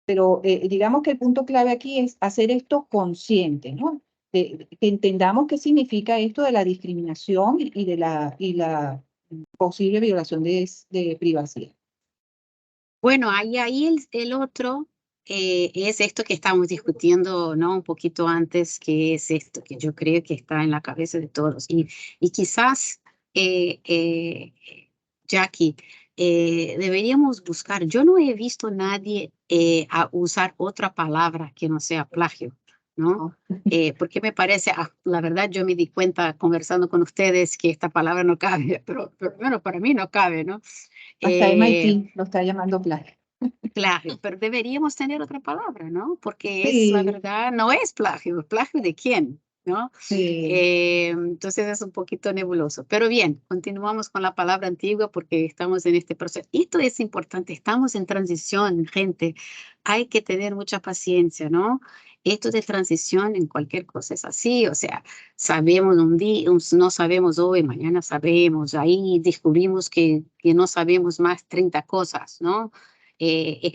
Pero digamos que el punto clave aquí es hacer esto consciente, ¿no? Que entendamos qué significa esto de la discriminación y la posible violación de privacidad. Bueno, ahí el otro es esto que estamos discutiendo, ¿no? Un poquito antes, que es esto que yo creo que está en la cabeza de todos. Y quizás, Jackie, deberíamos buscar, yo no he visto a nadie a usar otra palabra que no sea plagio, ¿no? Porque me parece, la verdad yo me di cuenta conversando con ustedes que esta palabra no cabe, pero bueno, para mí no cabe, ¿no? Hasta MIT lo está llamando plagio. Plagio, pero deberíamos tener otra palabra, ¿no? Porque es, Sí. la verdad, no es plagio. ¿Plagio de quién? ¿No? Sí. Entonces es un poquito nebuloso. Pero bien, continuamos con la palabra antigua porque estamos en este proceso. Esto es importante, estamos en transición, gente. Hay que tener mucha paciencia, ¿no? Esto de transición en cualquier cosa es así, o sea, sabemos un día, no sabemos hoy, mañana sabemos, ahí descubrimos que no sabemos más 30 cosas, ¿no?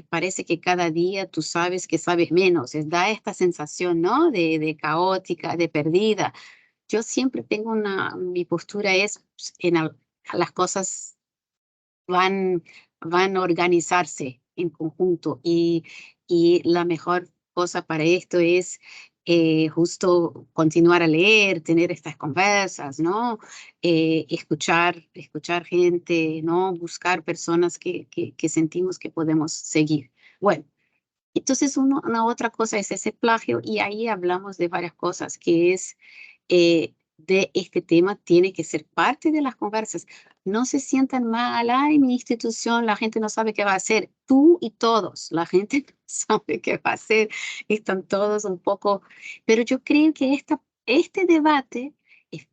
Parece que cada día tú sabes que sabes menos, da esta sensación, ¿no? De caótica, de perdida. Yo siempre tengo mi postura es, las cosas van a organizarse en conjunto y la mejor cosa para esto es justo continuar a leer, tener estas conversas, ¿no? Escuchar gente, ¿no? Buscar personas que sentimos que podemos seguir. Bueno, entonces una otra cosa es ese plagio y ahí hablamos de varias cosas, que es de este tema tiene que ser parte de las conversas. No se sientan mal, ay, mi institución, la gente no sabe qué va a hacer. Tú y todos, la gente no sabe qué va a hacer. Están todos un poco, pero yo creo que este debate,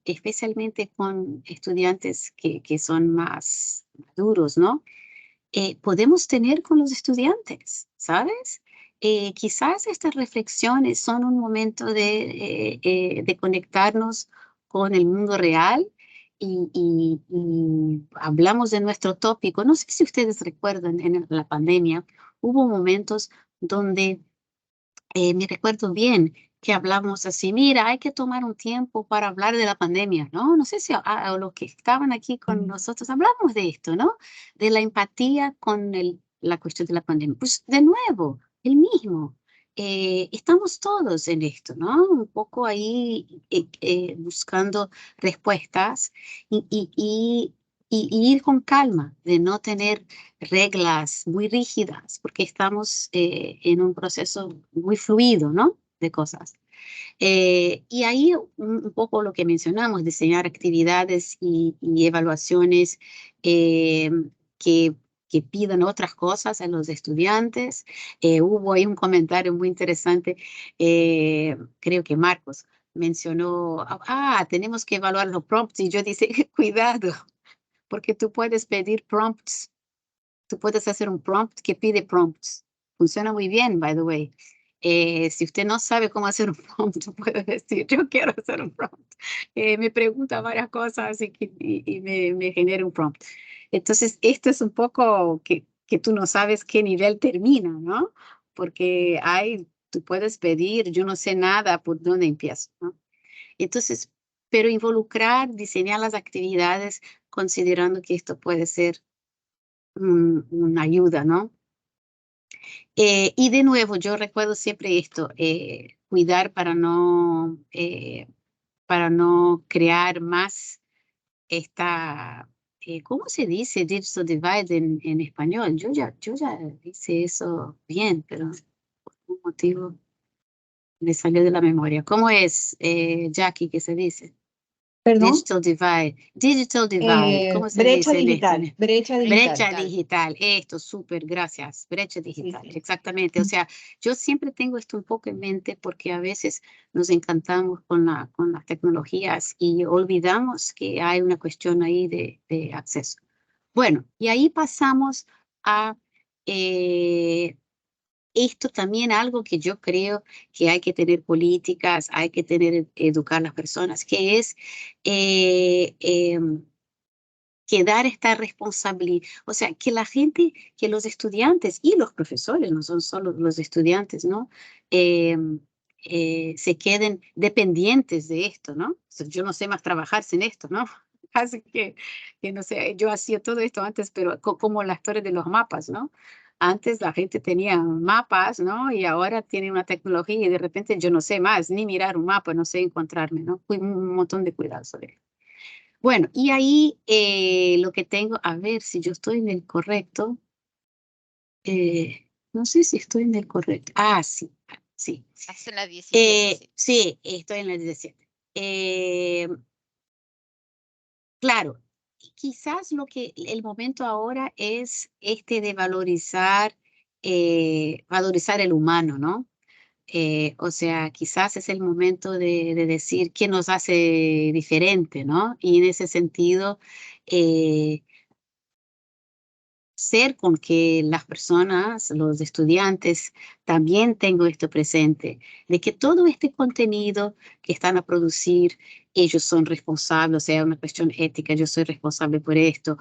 especialmente con estudiantes que son más maduros, ¿no? Podemos tener con los estudiantes, ¿sabes? Quizás estas reflexiones son un momento de conectarnos con el mundo real y hablamos de nuestro tópico. No sé si ustedes recuerdan, en la pandemia hubo momentos donde me recuerdo bien que hablamos así, mira, hay que tomar un tiempo para hablar de la pandemia, ¿no? No sé si a los que estaban aquí con nosotros hablamos de esto, ¿no? De la empatía con la cuestión de la pandemia. Pues de nuevo, el mismo. Estamos todos en esto, ¿no? Un poco ahí buscando respuestas y ir con calma, de no tener reglas muy rígidas, porque estamos en un proceso muy fluido, ¿no? De cosas. Y ahí un poco lo que mencionamos, diseñar actividades y evaluaciones que pidan otras cosas a los estudiantes. Hubo ahí un comentario muy interesante, creo que Marcos mencionó, tenemos que evaluar los prompts, y yo dice, cuidado, porque tú puedes pedir prompts. Tú puedes hacer un prompt que pide prompts. Funciona muy bien, by the way. Si usted no sabe cómo hacer un prompt, puede decir, yo quiero hacer un prompt. Me pregunta varias cosas y me genera un prompt. Entonces, esto es un poco que tú no sabes qué nivel termina, ¿no? Porque tú puedes pedir, yo no sé nada, ¿por dónde empiezo? ¿No? Entonces, pero involucrar, diseñar las actividades considerando que esto puede ser una ayuda, ¿no? Y de nuevo, yo recuerdo siempre esto, cuidar para no crear más esta, ¿cómo se dice digital divide en español? Yo ya hice eso bien, pero por algún motivo me salió de la memoria. ¿Cómo es, Jackie, que se dice? ¿Perdón? Digital divide, ¿cómo se brecha dice digital, en esto? brecha digital. Brecha digital, esto, súper, gracias. Brecha digital, Sí. exactamente. O sea, yo siempre tengo esto un poco en mente porque a veces nos encantamos con las tecnologías y olvidamos que hay una cuestión ahí de acceso. Bueno, y ahí pasamos a esto también algo que yo creo que hay que tener políticas, hay que educar a las personas, que es que dar esta responsabilidad, o sea, que la gente, que los estudiantes y los profesores, no son solo los estudiantes, ¿no? Se queden dependientes de esto, ¿no? O sea, yo no sé más trabajar sin esto, ¿no? Así que no sé, yo hacía todo esto antes, pero como la historia de los mapas, ¿no? Antes la gente tenía mapas, ¿no? Y ahora tiene una tecnología y de repente yo no sé más, ni mirar un mapa, no sé encontrarme, ¿no? Un montón de cuidado sobre eso. Bueno, y ahí lo que tengo, a ver si yo estoy en el correcto. No sé si estoy en el correcto. Ah, sí, sí. Estás en la 17, sí. Sí, estoy en la 17. Claro, quizás el momento ahora es de valorizar el humano, ¿no? O sea, quizás es el momento de decir qué nos hace diferente, ¿no? Y en ese sentido, ser con que las personas, los estudiantes, también tengo esto presente, de que todo este contenido que están a producir, ellos son responsables, o sea, una cuestión ética, yo soy responsable por esto.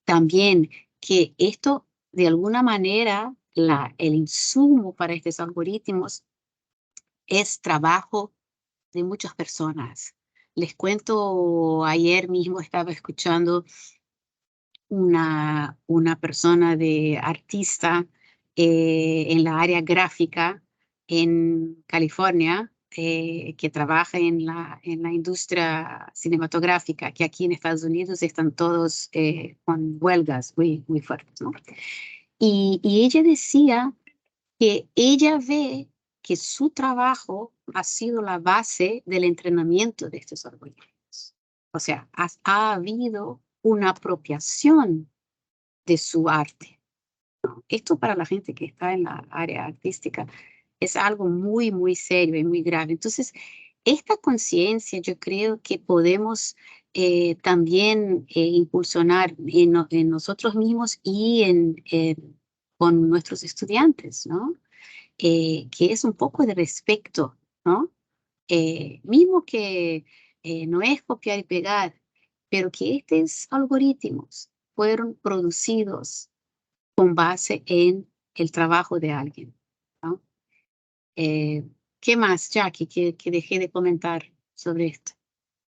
También que esto, de alguna manera, el insumo para estos algoritmos es trabajo de muchas personas. Les cuento, ayer mismo estaba escuchando una persona de artista en la área gráfica en California, que trabaja en la industria cinematográfica, que aquí en Estados Unidos están todos con huelgas muy, muy fuertes, ¿no? Y ella decía que ella ve que su trabajo ha sido la base del entrenamiento de estos algoritmos. O sea, ha habido una apropiación de su arte. Esto para la gente que está en la área artística es algo muy, muy serio y muy grave. Entonces, esta conciencia yo creo que podemos también impulsionar en nosotros mismos y con nuestros estudiantes, ¿no? Que es un poco de respeto, ¿no? Mismo que no es copiar y pegar, pero que estos algoritmos fueron producidos con base en el trabajo de alguien, ¿no? ¿Qué más, Jackie, que dejé de comentar sobre esto,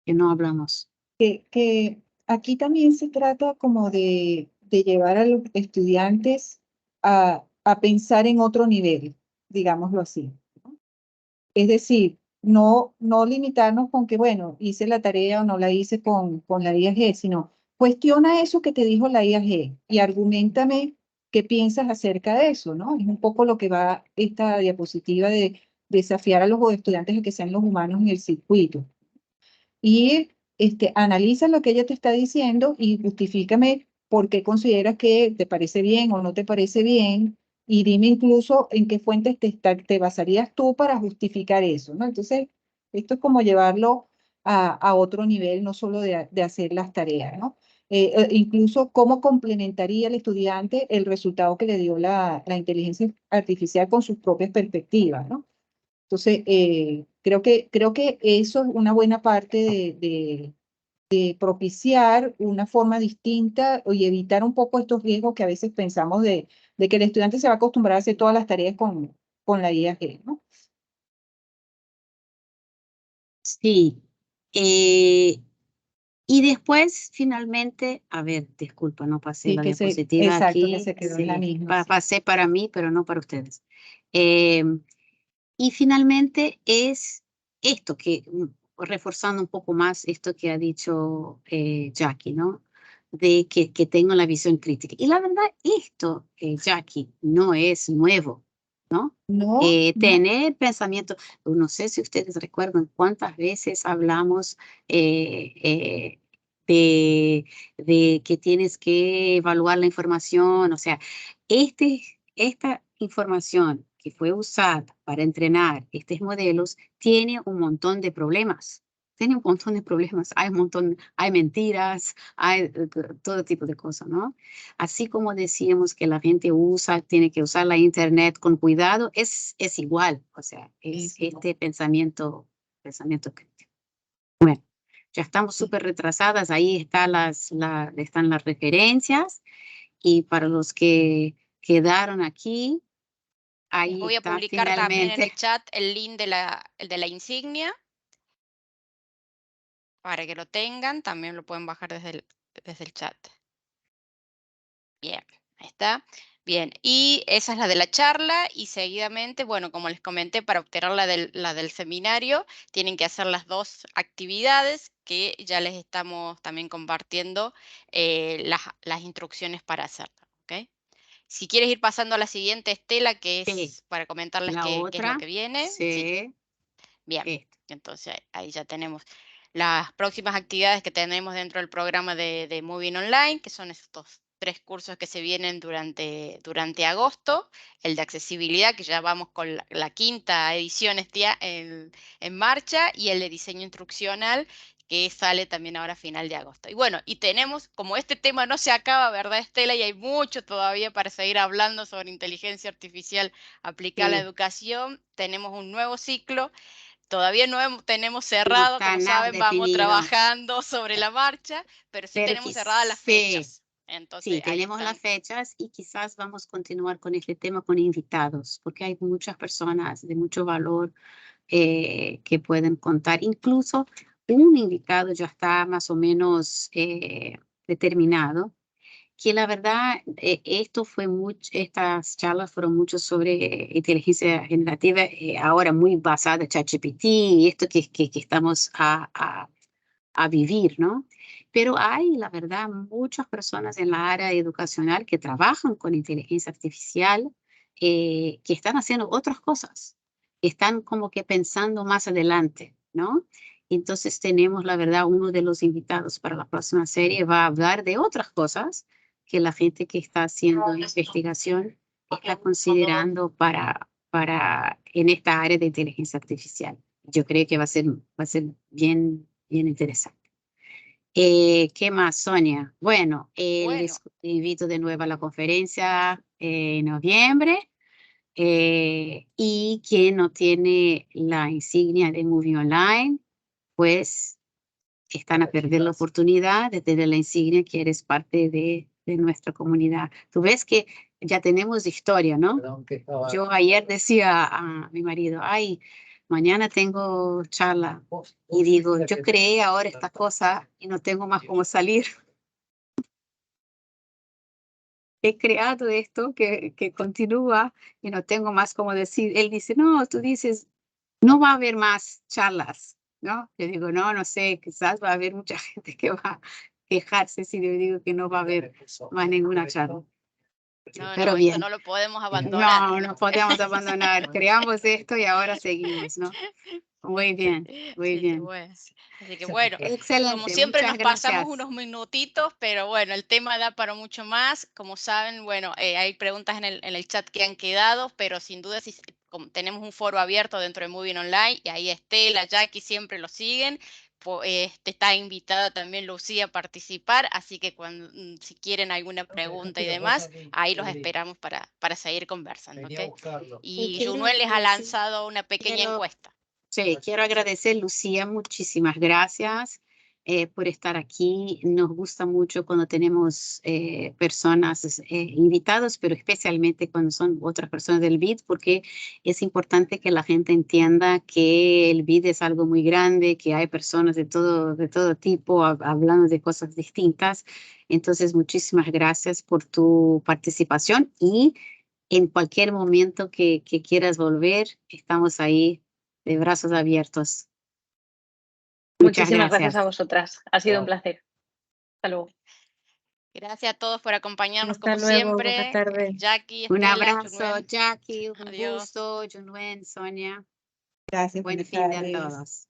que no hablamos? Que aquí también se trata como de llevar a los estudiantes a pensar en otro nivel, digámoslo así, ¿no? Es decir, no limitarnos con que, bueno, hice la tarea o no la hice con la IAG, sino cuestiona eso que te dijo la IAG y argumentame qué piensas acerca de eso, ¿no? Es un poco lo que va esta diapositiva de desafiar a los estudiantes a que sean los humanos en el circuito. Y analiza lo que ella te está diciendo y justifícame por qué consideras que te parece bien o no te parece bien, y dime incluso en qué fuentes te basarías tú para justificar eso, ¿no? Entonces, esto es como llevarlo a otro nivel, no solo de hacer las tareas, ¿no? Incluso cómo complementaría el estudiante el resultado que le dio la inteligencia artificial con sus propias perspectivas, ¿no? Entonces, creo que eso es una buena parte de propiciar una forma distinta y evitar un poco estos riesgos que a veces pensamos de que el estudiante se va a acostumbrar a hacer todas las tareas con la IAG, ¿no? Sí. Y después, finalmente, a ver, disculpa, no pasé Sí, la diapositiva exacto, que aquí. se quedó en la Sí, misma. pasé para mí, pero no para ustedes. Y finalmente es esto reforzando un poco más esto que ha dicho Jackie, ¿no? De que tengo la visión crítica. Y la verdad, esto, Jackie, no es nuevo, ¿no? No, no. Tener pensamiento, no sé si ustedes recuerdan cuántas veces hablamos de que tienes que evaluar la información, o sea, esta información que fue usada para entrenar estos modelos tiene un montón de problemas. tiene un montón de problemas, hay mentiras, hay todo tipo de cosas, ¿no? Así como decíamos que la gente tiene que usar la internet con cuidado, es igual, o sea, es este pensamiento crítico. Bueno, ya estamos súper retrasadas, ahí están las referencias, y para los que quedaron aquí, ahí voy a está publicar también en el finalmente. chat el link de la insignia para que lo tengan. También lo pueden bajar desde el chat. Bien, ahí está. Bien, y esa es la de la charla y seguidamente, bueno, como les comenté, para obtener la del seminario, tienen que hacer las 2 actividades que ya les estamos también compartiendo las instrucciones para hacerla, ¿ok? Si quieres ir pasando a la siguiente, Estela, que Sí, es para comentarles la qué es lo otra, que viene. sí, Bien, esto. entonces ahí ya tenemos las próximas actividades que tenemos dentro del programa de Moving Online, que son estos 3 cursos que se vienen durante agosto. El de accesibilidad, que ya vamos con la 5ª edición en marcha, y el de diseño instruccional, que sale también ahora a final de agosto. Y bueno, y tenemos, como este tema no se acaba, ¿verdad, Estela? Y hay mucho todavía para seguir hablando sobre inteligencia artificial aplicada a la Sí. educación, tenemos un nuevo ciclo. Todavía no tenemos No cerrado, está como nada saben, vamos definido, trabajando sobre la marcha, pero sí pero tenemos cerradas las sí, fechas. Entonces, sí, ahí tenemos las están. fechas y quizás vamos a continuar con este tema con invitados, porque hay muchas personas de mucho valor que pueden contar. Incluso un invitado ya está más o menos determinado, que la verdad, estas charlas fueron mucho sobre inteligencia generativa, ahora muy basada en ChatGPT y esto que estamos a vivir, ¿no? Pero hay, la verdad, muchas personas en la área educacional que trabajan con inteligencia artificial, que están haciendo otras cosas, que están como que pensando más adelante, ¿no? Entonces tenemos, la verdad, uno de los invitados para la próxima serie va a hablar de otras cosas que la gente que está haciendo investigación está considerando en esta área de inteligencia artificial. Yo creo que va a ser bien interesante. ¿Qué más, Sonia? Bueno, Bueno, les invito de nuevo a la conferencia en noviembre. Y quien no tiene la insignia de Moving Online, pues están a perder la oportunidad de tener la insignia que eres parte de nuestra comunidad. Tú ves que ya tenemos historia, ¿no? Yo ayer decía a mi marido, ay, mañana tengo charla. Y digo, yo creé ahora esta cosa y no tengo más cómo salir. He creado esto que continúa y no tengo más cómo decir. Él dice, no, tú dices, no va a haber más charlas, ¿no? Yo digo, no sé, quizás va a haber mucha gente que va a quejarse si yo digo que no va a haber más ninguna charla. Pero no, bien. esto no lo podemos abandonar. No podemos abandonar. Creamos esto y ahora seguimos, ¿no? Muy bien, muy Sí, bien. bueno. Así que bueno, como Excelente, siempre muchas nos pasamos gracias. unos minutitos, pero bueno, el tema da para mucho más. Como saben, bueno, hay preguntas en el chat que han quedado, pero sin duda como tenemos un foro abierto dentro de Moving Online y ahí Estela, Jackie siempre lo siguen. Está invitada también Lucía a participar, así que si quieren alguna pregunta y demás, ahí los esperamos para seguir conversando, ¿ok? Y Junuel les ha lanzado una pequeña encuesta. Sí, quiero agradecer, Lucía, muchísimas gracias por estar aquí. Nos gusta mucho cuando tenemos personas invitados, pero especialmente cuando son otras personas del BID, porque es importante que la gente entienda que el BID es algo muy grande, que hay personas de todo tipo hablando de cosas distintas. Entonces, muchísimas gracias por tu participación y en cualquier momento que quieras volver, estamos ahí de brazos abiertos. Muchas Muchísimas gracias a gracias. vosotras. Ha sido un placer. Hasta luego. Gracias a todos por acompañarnos Hasta como luego, buena siempre. tarde. Jackie, Un Estela, abrazo, Junuel. Jackie, un Adiós. gusto, Junuen, Sonia. Gracias, Buen buenas fin de a tardes. todos.